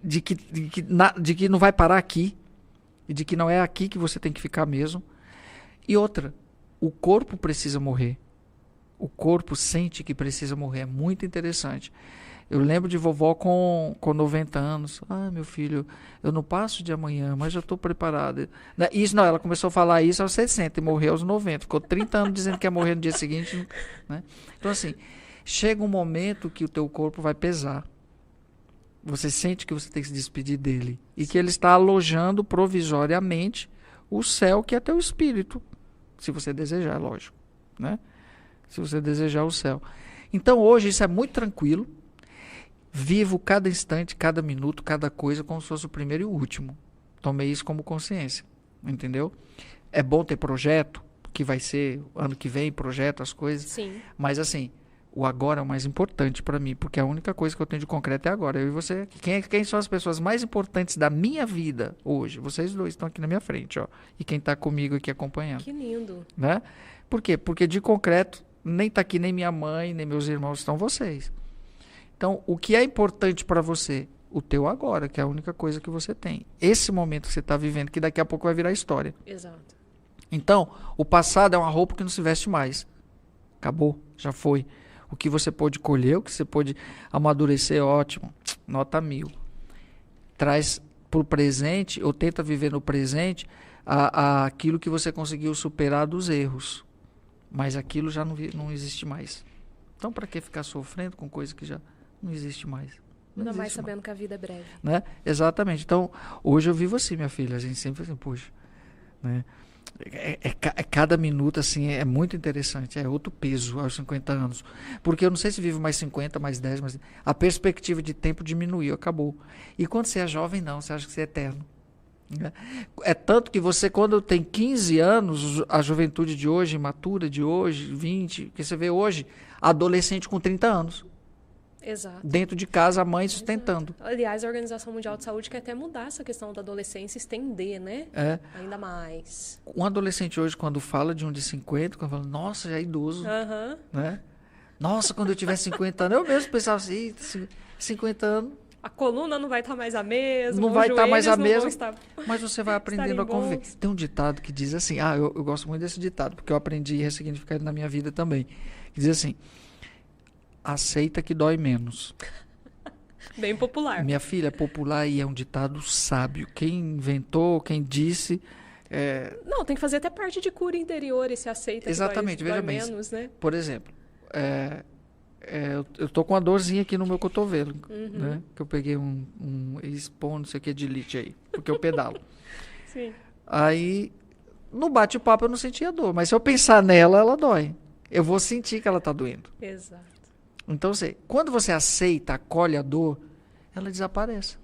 De que não vai parar aqui. E de que não é aqui que você tem que ficar mesmo. E outra, o corpo precisa morrer. O corpo sente que precisa morrer. É muito interessante. Eu lembro de vovó com 90 anos. Ah, meu filho, eu não passo de amanhã, mas já estou preparada. Isso não, ela começou a falar isso aos 60 e morreu aos 90. Ficou 30 anos dizendo que ia morrer no dia seguinte. Né? Então, assim, chega um momento que o teu corpo vai pesar. Você sente que você tem que se despedir dele. E que ele está alojando provisoriamente o céu que é teu espírito. Se você desejar, lógico, né? Se você desejar o céu. Então, hoje, isso é muito tranquilo. Vivo cada instante, cada minuto, cada coisa como se fosse o primeiro e o último. Tomei isso como consciência, entendeu? É bom ter projeto, que vai ser ano que vem, projeto, as coisas. Sim. Mas, assim, o agora é o mais importante para mim, porque a única coisa que eu tenho de concreto é agora. Eu e você. Quem são as pessoas mais importantes da minha vida hoje? Vocês dois estão aqui na minha frente, ó. E quem está comigo aqui acompanhando. Que lindo. Né? Por quê? Porque de concreto, nem está aqui nem minha mãe, nem meus irmãos, estão vocês. Então, o que é importante para você? O teu agora, que é a única coisa que você tem. Esse momento que você está vivendo, que daqui a pouco vai virar história. Exato. Então, o passado é uma roupa que não se veste mais. Acabou, já foi. O que você pôde colher, o que você pôde amadurecer, ótimo. Nota 1000. Traz para o presente, ou tenta viver no presente, aquilo que você conseguiu superar dos erros. Mas aquilo já não existe mais. Então, para que ficar sofrendo com coisa que já não existe mais? Ainda mais sabendo que a vida é breve. Né? Exatamente. Então, hoje eu vivo assim, minha filha. A gente sempre assim, puxa, né? Cada minuto, assim, é muito interessante. É outro peso aos 50 anos. Porque eu não sei se vivo mais 50, mais 10, mas a perspectiva de tempo diminuiu, acabou. E quando você é jovem, não. Você acha que você é eterno. Né? É tanto que você, quando tem 15 anos, a juventude de hoje, imatura de hoje, 20, que você vê hoje, adolescente com 30 anos. Exato. Dentro de casa, a mãe sustentando. Exato. Aliás, a Organização Mundial de Saúde quer até mudar essa questão da adolescência, estender, né? Ainda mais. Um adolescente hoje, quando fala de um de 50, quando fala, nossa, já é idoso. Né? Nossa, quando eu tiver 50 anos, eu mesmo pensava assim, 50 anos. A coluna não vai estar mais a mesma. Não vai estar mais a mesma. Estar, mas você vai aprendendo a conviver. Tem um ditado que diz assim, eu gosto muito desse ditado, porque eu aprendi a ressignificar ele na minha vida também. Que diz assim, aceita que dói menos. Bem popular. Minha filha, é popular e é um ditado sábio. Quem inventou, quem disse... Não, tem que fazer até parte de cura interior esse aceita exatamente, que dói, veja bem, menos, né? Por exemplo, eu tô com uma dorzinha aqui no meu cotovelo, né? Que eu peguei um Expon, não sei o que, de elite aí, porque eu pedalo. Sim. Aí, no bate-papo eu não sentia dor, mas se eu pensar nela, ela dói. Eu vou sentir que ela tá doendo. Exato. Então, quando você aceita, acolhe a dor, ela desaparece.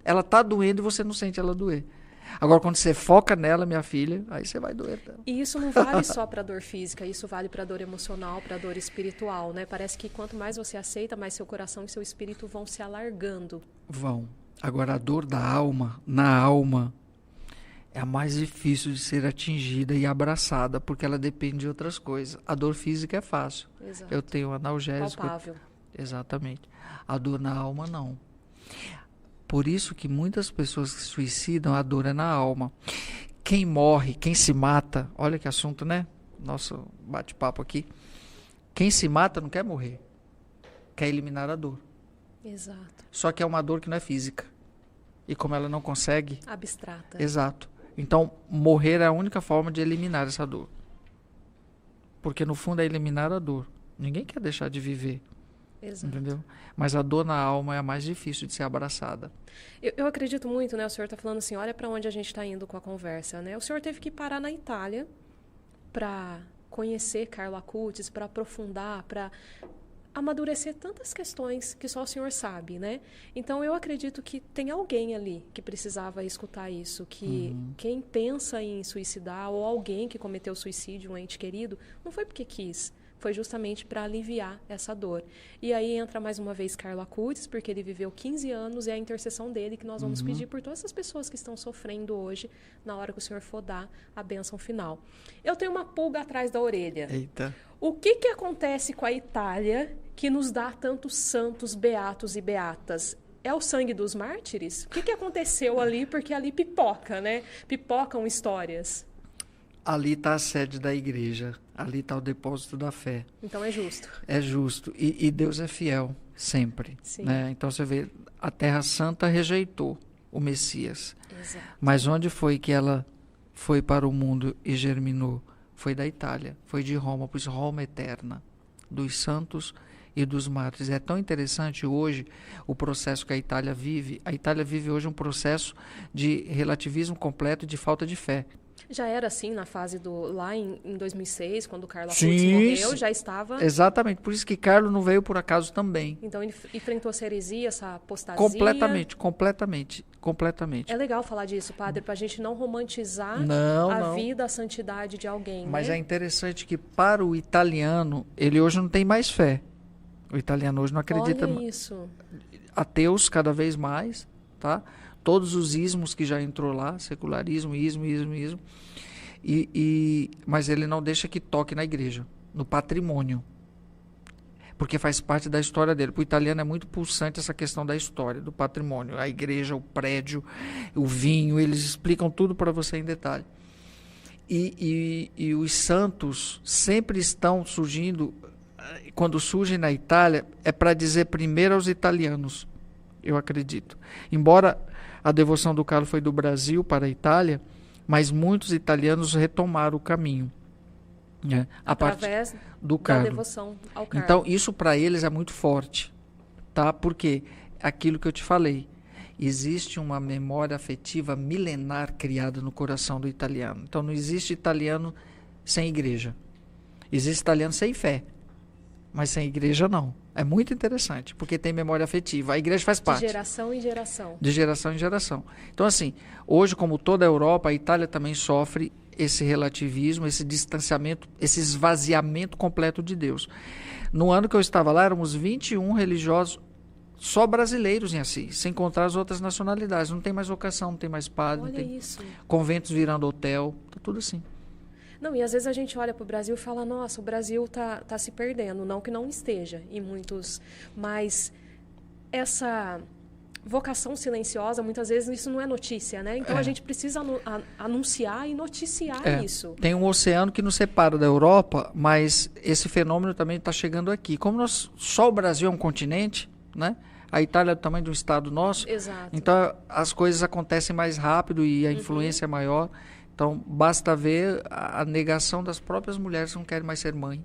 Ela tá doendo e você não sente ela doer. Agora, quando você foca nela, minha filha, aí você vai doer dela. E isso não vale só para dor física, isso vale para dor emocional, para dor espiritual, né? Parece que quanto mais você aceita, mais seu coração e seu espírito vão se alargando. Vão. Agora, a dor da alma, na alma, é a mais difícil de ser atingida e abraçada, porque ela depende de outras coisas. A dor física é fácil. Exato. Eu tenho analgésico. Palpável. Exatamente. A dor na alma, não. Por isso que muitas pessoas que se suicidam, a dor é na alma. Quem morre, quem se mata, olha que assunto, né? Nosso bate-papo aqui. Quem se mata não quer morrer. Quer eliminar a dor. Exato. Só que é uma dor que não é física. E como ela não consegue... Abstrata. Exato. Então, morrer é a única forma de eliminar essa dor. Porque no fundo é eliminar a dor. Ninguém quer deixar de viver. Exato. Entendeu? Mas a dor na alma é a mais difícil de ser abraçada. Eu acredito muito, né? O senhor está falando assim, olha para onde a gente está indo com a conversa, né? O senhor teve que parar na Itália para conhecer Carlo Acutis, para aprofundar, para amadurecer tantas questões que só o senhor sabe, né? Então, eu acredito que tem alguém ali que precisava escutar isso, que quem pensa em suicidar ou alguém que cometeu suicídio, um ente querido, não foi porque quis. Foi justamente para aliviar essa dor. E aí entra mais uma vez Carlo Acutis, porque ele viveu 15 anos e é a intercessão dele que nós vamos pedir por todas essas pessoas que estão sofrendo hoje, na hora que o senhor for dar a bênção final. Eu tenho uma pulga atrás da orelha. Eita. O que acontece com a Itália que nos dá tantos santos, beatos e beatas? É o sangue dos mártires? O que aconteceu ali? Porque ali pipoca, né? Pipocam histórias. Ali está a sede da igreja, ali está o depósito da fé. Então é justo. É justo. E Deus é fiel, sempre. Sim. Né? Então você vê, a Terra Santa rejeitou o Messias. Exato. Mas onde foi que ela foi para o mundo e germinou? Foi da Itália, foi de Roma, pois Roma é eterna, dos santos e dos mártires. É tão interessante hoje o processo que a Itália vive. A Itália vive hoje um processo de relativismo completo e de falta de fé. Já era assim na fase lá em 2006, quando o Carlo Acutis Sim, morreu, já estava... Exatamente, por isso que Carlo não veio por acaso também. Então ele enfrentou essa heresia, essa apostasia. Completamente. É legal falar disso, padre, para a gente não romantizar a vida, a santidade de alguém. Mas né? é interessante que para o italiano, ele hoje não tem mais fé. O italiano hoje não acredita. Olha isso. Ateus cada vez mais, tá? Todos os ismos que já entrou lá, secularismo, ismo. Mas ele não deixa que toque na igreja, no patrimônio. Porque faz parte da história dele. Para o italiano é muito pulsante essa questão da história, do patrimônio. A igreja, o prédio, o vinho, eles explicam tudo para você em detalhe. E os santos sempre estão surgindo, quando surgem na Itália, é para dizer primeiro aos italianos, eu acredito. Embora a devoção do Carlo foi do Brasil para a Itália, mas muitos italianos retomaram o caminho. Né? Através do da Carlo. devoção ao Carlo. Então, isso para eles é muito forte. Tá? Porque aquilo que eu te falei, existe uma memória afetiva milenar criada no coração do italiano. Então, não existe italiano sem igreja. Existe italiano sem fé, mas sem igreja não. É muito interessante, porque tem memória afetiva. A igreja faz parte. De geração em geração. De geração em geração. Então, assim, hoje, como toda a Europa, a Itália também sofre esse relativismo, esse distanciamento, esse esvaziamento completo de Deus. No ano que eu estava lá, éramos 21 religiosos, só brasileiros em Assis, sem contar as outras nacionalidades. Não tem mais vocação, não tem mais padre, Olha não tem isso. conventos virando hotel, tá tudo assim. Não, e às vezes a gente olha para o Brasil e fala, nossa, o Brasil tá se perdendo. Não que não esteja, em muitos. Mas essa vocação silenciosa, muitas vezes isso não é notícia, né? Então a gente precisa anunciar e noticiar isso. Tem um oceano que nos separa da Europa, mas esse fenômeno também está chegando aqui. Como só o Brasil é um continente, né? A Itália é do tamanho de um estado nosso. Exato. Então as coisas acontecem mais rápido e a influência é maior. Então basta ver a negação das próprias mulheres que não querem mais ser mãe,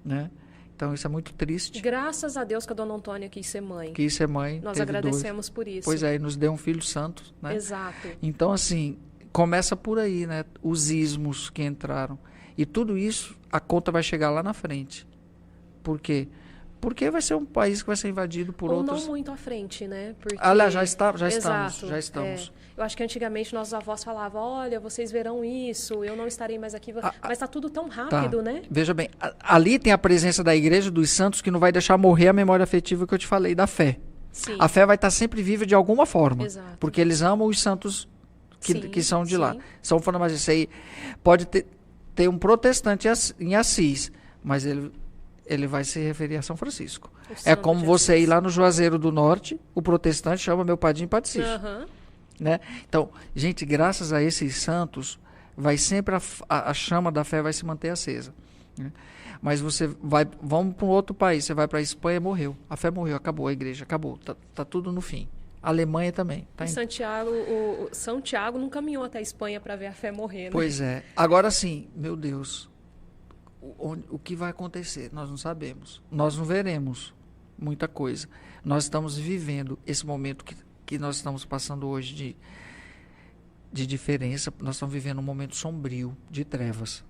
né? Então isso é muito triste. Graças a Deus que a dona Antônia quis ser mãe. Quis ser mãe. Nós agradecemos por isso. Pois é, e nos deu um filho santo, né? Exato. Então, assim, começa por aí, né? Os ismos que entraram. E tudo isso, a conta vai chegar lá na frente. Por quê? Porque vai ser um país que vai ser invadido por outros... Ou não muito à frente, né? Porque... Aliás, já estamos. Eu acho que antigamente nossos avós falavam, olha, vocês verão isso, eu não estarei mais aqui. Mas está tudo tão rápido, né? Veja bem, ali tem a presença da igreja dos santos que não vai deixar morrer a memória afetiva que eu te falei, da fé. Sim. A fé vai estar sempre viva de alguma forma. Exato. Porque eles amam os santos que são de lá. Sim. São fundamentais. Isso aí pode ter um protestante em Assis, mas ele vai se referir a São Francisco. É como você ir lá no Juazeiro do Norte, o protestante chama meu padrinho Padre né? Então, gente, graças a esses santos, vai sempre a chama da fé vai se manter acesa. Né? Mas vamos para um outro país, você vai para a Espanha, morreu. A fé morreu, acabou, a igreja acabou, tá tudo no fim. A Alemanha também. Tá São Tiago não caminhou até a Espanha para ver a fé morrer, né? Pois é. Agora sim, meu Deus, o que vai acontecer? Nós não sabemos. Nós não veremos muita coisa. Nós estamos vivendo esse momento que nós estamos passando hoje de diferença. Nós estamos vivendo um momento sombrio, de trevas.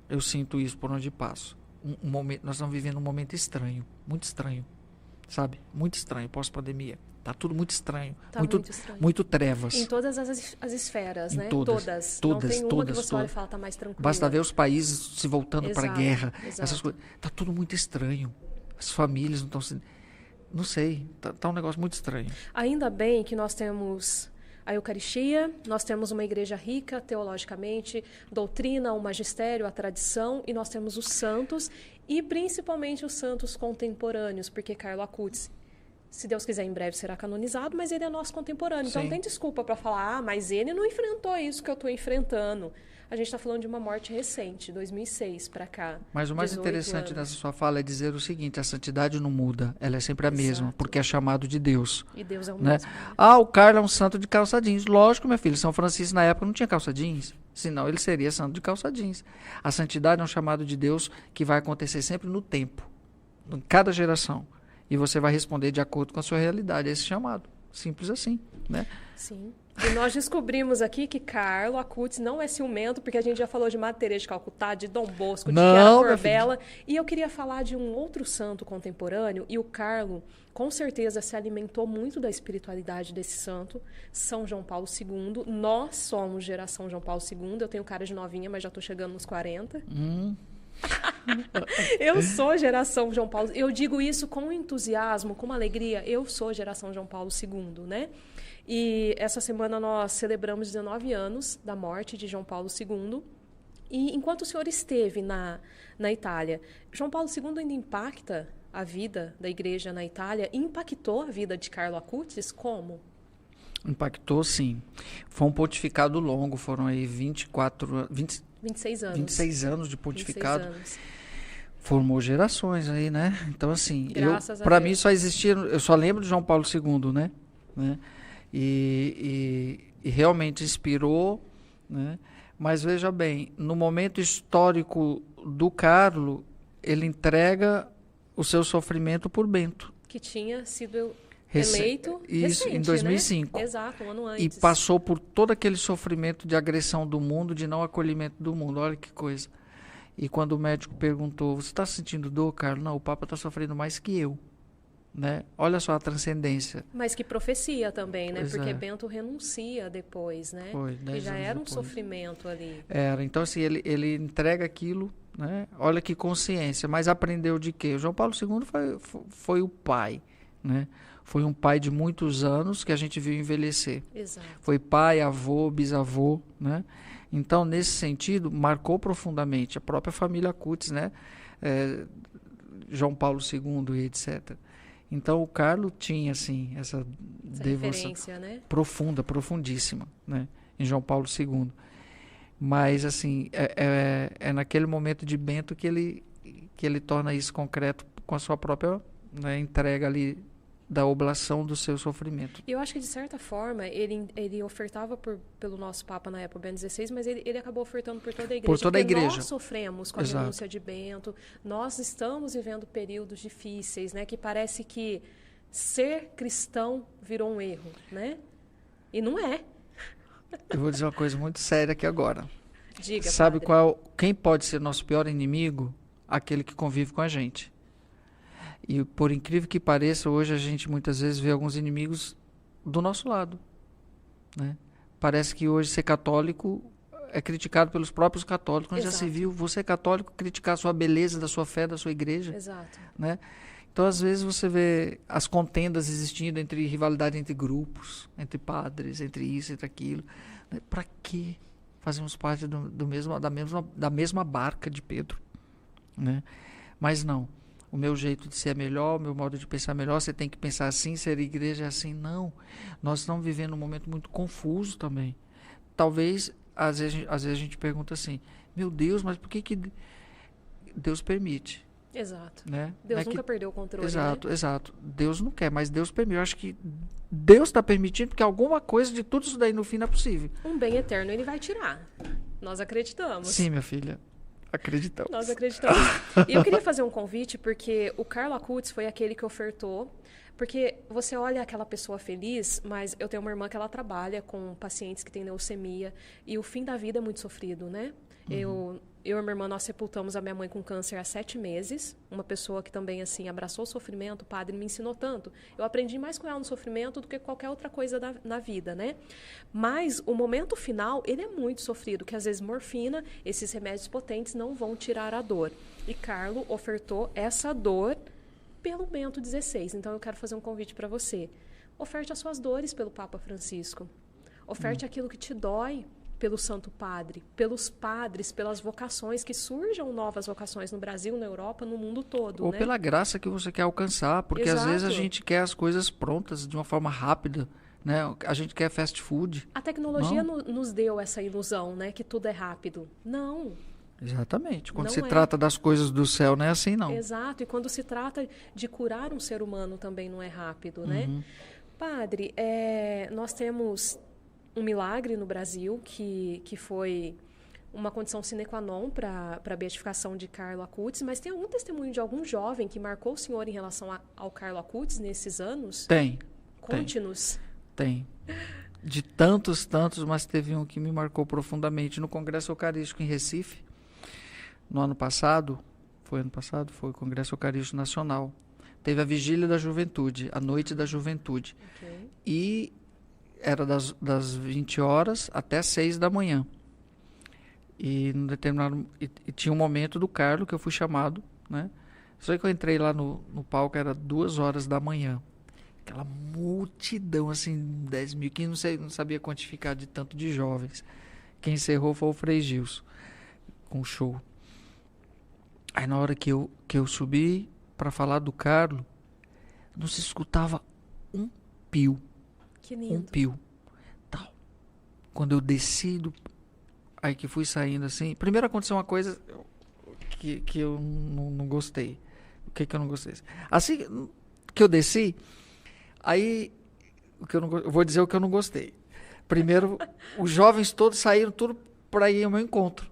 Eu sinto isso por onde passo. Nós estamos vivendo um momento estranho, muito estranho, sabe? Muito estranho, pós-pandemia. Tá tudo muito estranho, muito trevas. Em todas as esferas, né? Todas. Não tem uma que você olha e fala, tá mais tranquilo. Basta ver os países se voltando para a guerra, essas coisas. Tá tudo muito estranho. As famílias não estão se... Não sei, tá um negócio muito estranho. Ainda bem que nós temos a Eucaristia, nós temos uma igreja rica teologicamente, doutrina, o magistério, a tradição, e nós temos os santos, e principalmente os santos contemporâneos, porque Carlo Acutis, se Deus quiser, em breve será canonizado, mas ele é nosso contemporâneo. Então, não tem desculpa para falar, mas ele não enfrentou isso que eu estou enfrentando. A gente está falando de uma morte recente, 2006 para cá. Mas o mais interessante dessa sua fala é dizer o seguinte, a santidade não muda, ela é sempre a mesma, porque é chamado de Deus. E Deus é o né? mesmo. O Carlo é um santo de calça jeans. Lógico, meu filho, São Francisco na época não tinha calça jeans, senão ele seria santo de calça jeans. A santidade é um chamado de Deus que vai acontecer sempre no tempo, em cada geração. E você vai responder de acordo com a sua realidade, esse chamado. Simples assim, né? Sim. E nós descobrimos aqui que Carlo Acutis não é ciumento, porque a gente já falou de Madre Teresa de Calcutá, de Dom Bosco, de Chiara Corbella. E eu queria falar de um outro santo contemporâneo, e o Carlo, com certeza, se alimentou muito da espiritualidade desse santo, São João Paulo II. Nós somos geração João Paulo II. Eu tenho cara de novinha, mas já estou chegando nos 40. Eu sou geração João Paulo. Eu digo isso com entusiasmo, com alegria. Eu sou geração João Paulo II, né? E essa semana nós celebramos 19 anos da morte de João Paulo II. E enquanto o senhor esteve na Itália, João Paulo II ainda impacta a vida da igreja na Itália? Impactou a vida de Carlo Acutis? Como? Impactou, sim. Foi um pontificado longo, foram aí 26 anos. 26 anos de pontificado. 26 anos. Formou gerações aí, né? Então, assim, Graças a para Deus. mim só existia, eu só lembro de João Paulo II, né? E realmente inspirou, né? Mas veja bem, no momento histórico do Carlo, ele entrega o seu sofrimento por Bento. Que tinha sido eleito isso, recente, em 2005. né? Exato, um ano E antes. passou por todo aquele sofrimento de agressão do mundo, de não acolhimento do mundo. Olha que coisa. E quando o médico perguntou, você está sentindo dor, Carlos? Não, o Papa está sofrendo mais que eu. Né? Olha só a transcendência. Mas que profecia também, né? Pois Porque é. Bento renuncia depois, né? Foi, E 10 já anos era um depois. sofrimento ali. Era, então assim, ele entrega aquilo, né? Olha que consciência, mas aprendeu de quê? O João Paulo II foi o pai, né? Foi um pai de muitos anos que a gente viu envelhecer. Exato. Foi pai, avô, bisavô, né? Então, nesse sentido, marcou profundamente a própria família Acutis, né? João Paulo II e etc. Então, o Carlo tinha, assim, essa devoção referência, né? profunda, profundíssima, né? Em João Paulo II. Mas, assim, é naquele momento de Bento que ele torna isso concreto com a sua própria, né, entrega ali da oblação do seu sofrimento. E eu acho que, de certa forma, ele ofertava pelo nosso Papa na época, Bento XVI, mas ele acabou ofertando por toda a igreja. Por toda a igreja. Nós sofremos com a Exato. renúncia de Bento, nós estamos vivendo períodos difíceis, né? Que parece que ser cristão virou um erro, né? E não é. Eu vou dizer uma coisa muito séria aqui agora. Diga, Sabe padre. quem pode ser nosso pior inimigo? Aquele que convive com a gente. E por incrível que pareça, hoje a gente muitas vezes vê alguns inimigos do nosso lado, né? Parece que hoje ser católico é criticado pelos próprios católicos. Onde já se viu você católico criticar a sua beleza, da sua fé, da sua igreja. Exato. Né? Então, às vezes, você vê as contendas existindo entre rivalidade entre grupos, entre padres, entre isso, entre aquilo. Né? Para que fazemos parte da mesma barca de Pedro? Né? Mas não. O meu jeito de ser é melhor, o meu modo de pensar é melhor, você tem que pensar assim, ser igreja é assim. Não. Nós estamos vivendo um momento muito confuso também. Talvez, às vezes a gente pergunta assim, meu Deus, mas por que Deus permite? Exato. Né? Deus nunca perdeu o controle, Exato, né? exato. Deus não quer, mas Deus permite. Eu acho que Deus está permitindo porque alguma coisa de tudo isso daí no fim não é possível. Um bem eterno ele vai tirar. Nós acreditamos. Sim, minha filha. Acreditamos. Nós acreditamos. E eu queria fazer um convite, porque o Carlo Acutis foi aquele que ofertou. Porque você olha aquela pessoa feliz, mas eu tenho uma irmã que ela trabalha com pacientes que têm leucemia, e o fim da vida é muito sofrido, né? Eu e minha irmã, nós sepultamos a minha mãe com câncer há 7 meses. Uma pessoa que também, assim, abraçou o sofrimento. O padre me ensinou tanto. Eu aprendi mais com ela no sofrimento do que qualquer outra coisa na vida, né? Mas o momento final, ele é muito sofrido, que às vezes morfina, esses remédios potentes não vão tirar a dor. E Carlo ofertou essa dor pelo Bento XVI. Então, eu quero fazer um convite para você. Oferte as suas dores pelo Papa Francisco. Oferte aquilo que te dói pelo Santo Padre, pelos padres, pelas vocações, que surjam novas vocações no Brasil, na Europa, no mundo todo. Ou né? pela graça que você quer alcançar, porque às vezes a gente quer as coisas prontas de uma forma rápida, né? A gente quer fast food. A tecnologia nos deu essa ilusão, né? Que tudo é rápido. Não. Exatamente. Quando Não se é. trata das coisas do céu, não é assim, não. Exato. E quando se trata de curar um ser humano também não é rápido, né? Padre, nós temos um milagre no Brasil que foi uma condição sine qua non para a beatificação de Carlo Acutis, mas tem algum testemunho de algum jovem que marcou o senhor em relação ao Carlo Acutis nesses anos? Tem. Conte-nos. Tem. de tantos, mas teve um que me marcou profundamente. No Congresso Eucarístico em Recife, no ano passado, foi o Congresso Eucarístico Nacional. Teve a Vigília da Juventude, a Noite da Juventude. Ok. E era das 20 horas até 6 da manhã. E, e tinha um momento do Carlo que eu fui chamado, né? Só que eu entrei lá no palco, era 2 horas da manhã. Aquela multidão, assim, 10 mil, que não sabia quantificar de tanto de jovens. Quem encerrou foi o Frei Gilson, com o show. Aí na hora que eu subi para falar do Carlo, não se escutava um pio. Que lindo. Um pio. Tal. Quando eu desci aí que fui saindo assim, primeiro aconteceu uma coisa que eu não gostei. O que eu não gostei? Assim que eu desci, aí eu vou dizer o que eu não gostei. Primeiro, os jovens todos saíram tudo para ir ao meu encontro,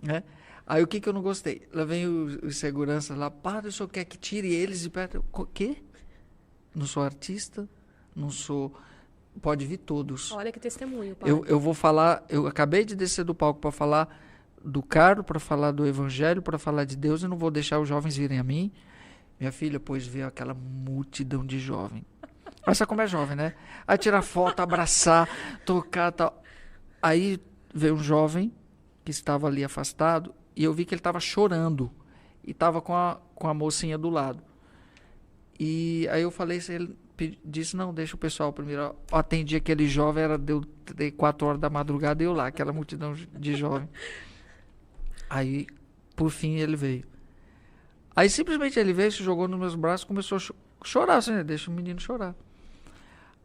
né? Aí o que eu não gostei? Lá vem os seguranças lá, padre, o senhor quer que tire eles de perto? O quê? Não sou artista, não sou... Pode vir todos. Olha que testemunho, padre. Eu vou falar, eu acabei de descer do palco para falar do Carlo, para falar do Evangelho, para falar de Deus, e não vou deixar os jovens virem a mim. Minha filha, pois, veio aquela multidão de jovem. Mas sabe como é jovem, né? Aí tirar foto, abraçar, tocar e tal. Aí veio um jovem que estava ali afastado e eu vi que ele estava chorando e estava com a mocinha do lado. E aí eu falei, ele disse, não, deixa o pessoal primeiro. Eu atendi aquele jovem, deu 4 horas da madrugada e eu lá, aquela multidão de jovem. Aí, por fim, ele veio. Aí simplesmente ele veio, se jogou nos meus braços, começou a chorar, assim, né? Deixa o menino chorar.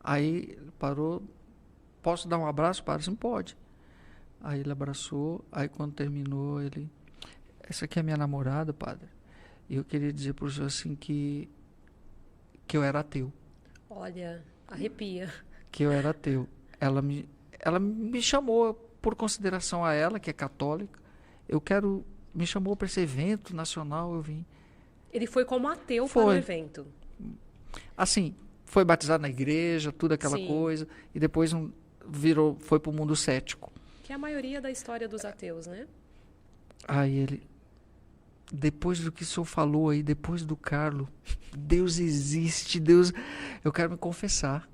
Aí ele parou, posso dar um abraço? Padre, sim, pode. Aí ele abraçou, aí quando terminou, essa aqui é minha namorada, padre. E eu queria dizer para o senhor assim que eu era ateu. Olha, arrepia. Que eu era ateu. Ela me chamou por consideração a ela, que é católica. Me chamou para esse evento nacional, eu vim. Ele foi como ateu para o evento. Assim, foi batizado na igreja, tudo aquela Sim. coisa, e depois foi para o mundo cético. Que é a maioria da história dos ateus, né? Aí depois do que o senhor falou aí, depois do Carlo, Deus existe, Deus, eu quero me confessar.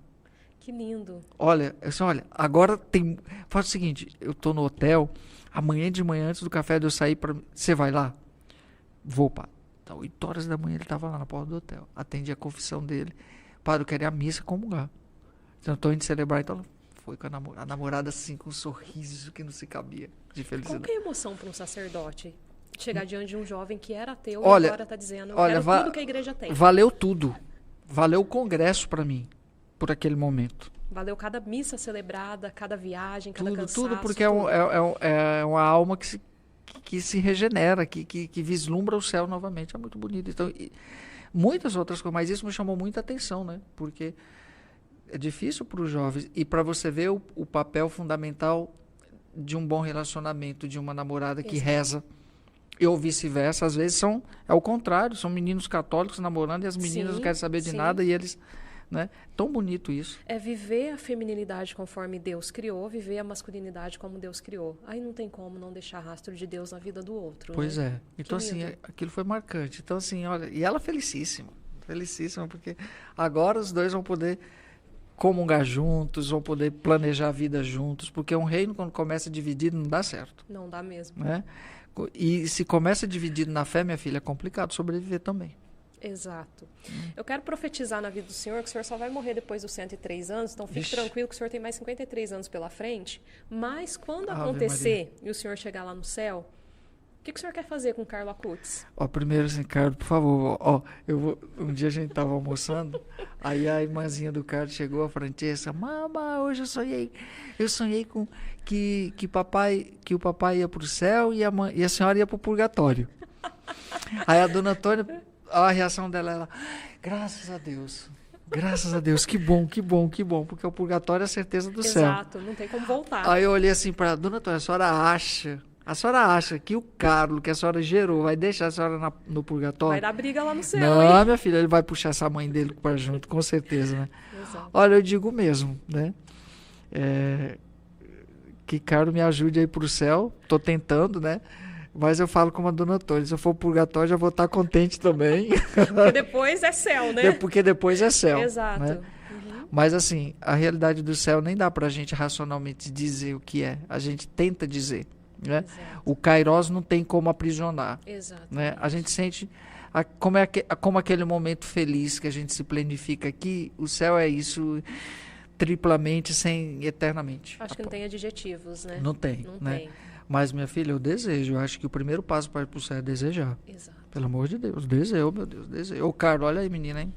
Que lindo. Olha, agora faz o seguinte, eu tô no hotel, amanhã de manhã, antes do café de eu sair, você vai lá? Vou, pá. Então, 8 horas da manhã ele estava lá na porta do hotel. Atendi a confissão dele. Padre, eu quero ir à missa comungar. Então, eu estou indo celebrar. Então, foi com a namorada assim, com um sorriso que não se cabia de felicidade. Qual que é a emoção para um sacerdote? Chegar diante de um jovem que era ateu e agora está dizendo, eu quero tudo que a igreja tem. Valeu tudo. Valeu o congresso para mim, por aquele momento. Valeu cada missa celebrada, cada viagem, cada cansaço. Tudo, porque é uma alma que se regenera, que vislumbra o céu novamente. É muito bonito. Então, muitas outras coisas, mas isso me chamou muita atenção, né? Porque é difícil para os jovens. E para você ver o papel fundamental de um bom relacionamento, de uma namorada que reza. Ou vice-versa. Às vezes é o contrário. São meninos católicos namorando e as meninas não querem saber de nada e eles... Né? Tão bonito isso. É viver a feminilidade conforme Deus criou, viver a masculinidade como Deus criou. Aí não tem como não deixar rastro de Deus na vida do outro. Pois né? é. Então, assim, aquilo foi marcante. Então, assim, olha, e ela felicíssima, porque agora os dois vão poder comungar juntos, vão poder planejar a vida juntos, porque um reino, quando começa dividido, não dá certo. Não dá mesmo. Né? E se começa dividido na fé, minha filha, é complicado sobreviver também. Exato. Eu quero profetizar na vida do senhor que o senhor só vai morrer depois dos 103 anos, então fique tranquilo que o senhor tem mais 53 anos pela frente, mas quando acontecer e o senhor chegar lá no céu, o que o senhor quer fazer com o Carlo Acutis? Primeiro assim, Carlo, por favor, um dia a gente estava almoçando, aí a irmãzinha do Carlo chegou, a Francesca, mamãe, hoje eu sonhei com que o papai ia para o céu e a senhora ia para o purgatório. Aí a dona Antônia, a reação dela, ela, graças a Deus, que bom, porque o purgatório é a certeza do céu. Exato, não tem como voltar. Aí eu olhei assim para a dona Antônia, a senhora acha que o Carlo, que a senhora gerou, vai deixar a senhora no purgatório? Vai dar briga lá no céu, Não, hein? minha filha, ele vai puxar essa mãe dele para junto, com certeza, né? Exato. Olha, eu digo mesmo, né? Que Carlos me ajude aí pro céu. Tô tentando, né? Mas eu falo como a dona Antônia, se eu for pro purgatório, já vou estar contente também. Porque depois é céu, né? Porque depois é céu. Exato. Né? Mas assim, a realidade do céu nem dá pra gente racionalmente dizer o que é. A gente tenta dizer. Né? O Kairos não tem como aprisionar. Né? A gente sente como aquele momento feliz que a gente se planifica aqui. O céu é isso triplamente, sem eternamente. Acho que não tem adjetivos, né? Não tem. Tem. Mas, minha filha, eu desejo. Eu acho que o primeiro passo para ir pro céu é desejar. Exato. Pelo amor de Deus. Desejo, meu Deus. Desejo. Ô, Carlos, olha aí, menina, hein?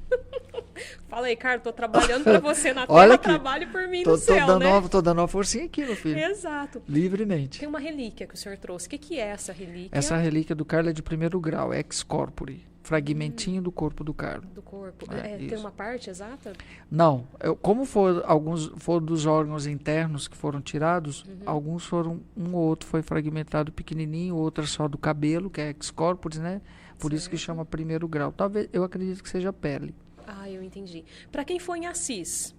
Fala aí, Carlos, tô trabalhando para você na terra, trabalho por mim no céu, né? Tô dando uma forcinha aqui, meu filho. Exato. Livremente. Tem uma relíquia que o senhor trouxe. O que é essa relíquia? Essa relíquia do Carlos é de primeiro grau, ex corpore. Fragmentinho do corpo do Carlos. Do corpo. Tem uma parte exata? Não. Como alguns foram dos órgãos internos que foram tirados, alguns foram, um ou outro foi fragmentado pequenininho, outro só do cabelo, que é ex corpore, né? Por isso que chama primeiro grau. Talvez, eu acredito que seja pele. Ah, eu entendi. Para quem foi em Assis,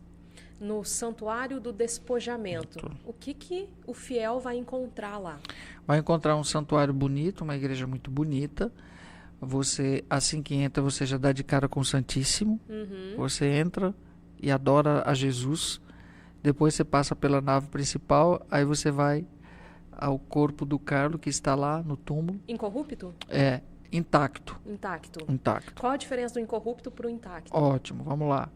no Santuário do Despojamento, o que o fiel vai encontrar lá? Vai encontrar um santuário bonito, uma igreja muito bonita. Você, assim que entra, você já dá de cara com o Santíssimo. Você entra e adora a Jesus. Depois você passa pela nave principal, aí você vai ao corpo do Carlos, que está lá no túmulo. Incorrupto? Intacto. Intacto. Qual a diferença do incorrupto para o intacto? Ótimo, vamos lá.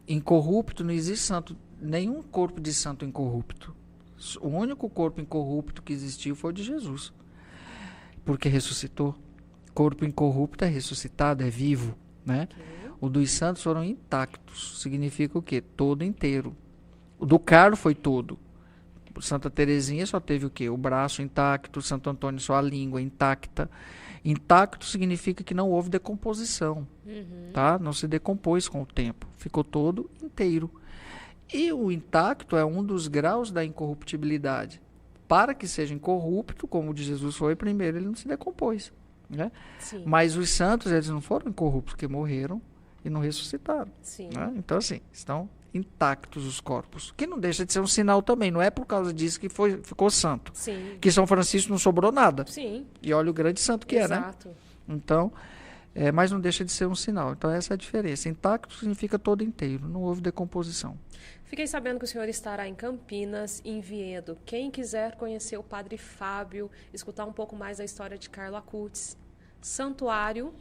Incorrupto, não existe santo, nenhum corpo de santo incorrupto. O único corpo incorrupto que existiu foi o de Jesus. Porque ressuscitou. Corpo incorrupto é ressuscitado, é vivo, né? O dos santos foram intactos. Significa o quê? Todo inteiro. O do Carlos foi todo. Santa Teresinha só teve o quê? O braço intacto. Santo Antônio só a língua intacta. Intacto significa que não houve decomposição, tá? Não se decompôs com o tempo, ficou todo inteiro. E o intacto é um dos graus da incorruptibilidade. Para que seja incorrupto, como o de Jesus foi primeiro, ele não se decompôs, né? Mas os santos, eles não foram incorruptos, porque morreram e não ressuscitaram. Né? Então, assim, estão intactos os corpos, que não deixa de ser um sinal também, não é por causa disso que ficou santo. Que São Francisco não sobrou nada. E olha o grande santo que é, né? Então, mas não deixa de ser um sinal. Então essa é a diferença. Intacto significa todo inteiro, não houve decomposição. Fiquei sabendo que o senhor estará em Campinas, em Vinhedo. Quem quiser conhecer o Padre Fábio, escutar um pouco mais da história de Carlos Acutis, Santuário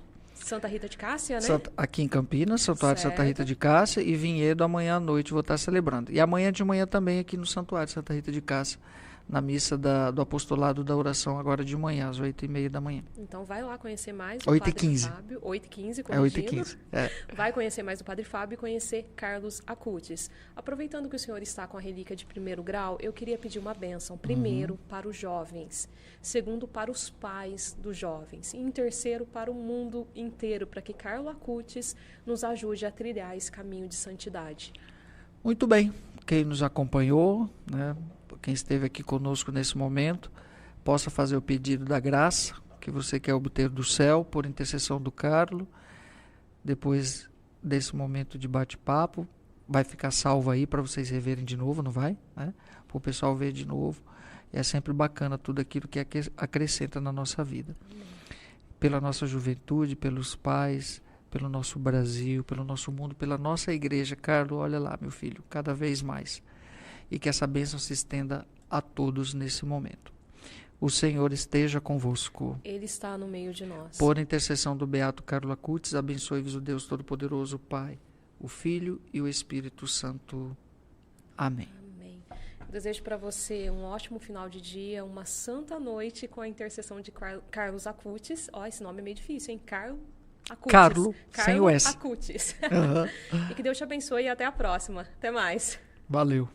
Santa Rita de Cássia, né? Aqui em Campinas, Santuário Santa Rita de Cássia, e Vinhedo amanhã à noite vou estar celebrando. E amanhã de manhã também aqui no Santuário Santa Rita de Cássia, na missa do apostolado da oração, agora de manhã, às 8h30 da manhã. Então vai lá conhecer mais o Padre Fábio. 8h15, corrigindo. 8h15. Vai conhecer mais o Padre Fábio e conhecer Carlos Acutis. Aproveitando que o senhor está com a relíquia de primeiro grau, eu queria pedir uma bênção. Primeiro, para os jovens. Segundo, para os pais dos jovens. E em terceiro, para o mundo inteiro, para que Carlos Acutis nos ajude a trilhar esse caminho de santidade. Muito bem. Quem nos acompanhou, né? Quem esteve aqui conosco nesse momento, possa fazer o pedido da graça que você quer obter do céu, por intercessão do Carlos. Depois desse momento de bate-papo, vai ficar salvo aí para vocês reverem de novo, não vai? Né? Para o pessoal ver de novo. E é sempre bacana tudo aquilo que acrescenta na nossa vida. Pela nossa juventude, pelos pais, pelo nosso Brasil, pelo nosso mundo, pela nossa igreja. Carlos, olha lá, meu filho, cada vez mais. E que essa bênção se estenda a todos nesse momento. O Senhor esteja convosco. Ele está no meio de nós. Por intercessão do Beato Carlos Acutis, abençoe-vos o Deus Todo-Poderoso, o Pai, o Filho e o Espírito Santo. Amém. Amém. Desejo para você um ótimo final de dia, uma santa noite com a intercessão de Carlos Acutis. Ó, esse nome é meio difícil, hein? Carlos, sem o S. Acutis. E que Deus te abençoe e até a próxima. Até mais. Valeu.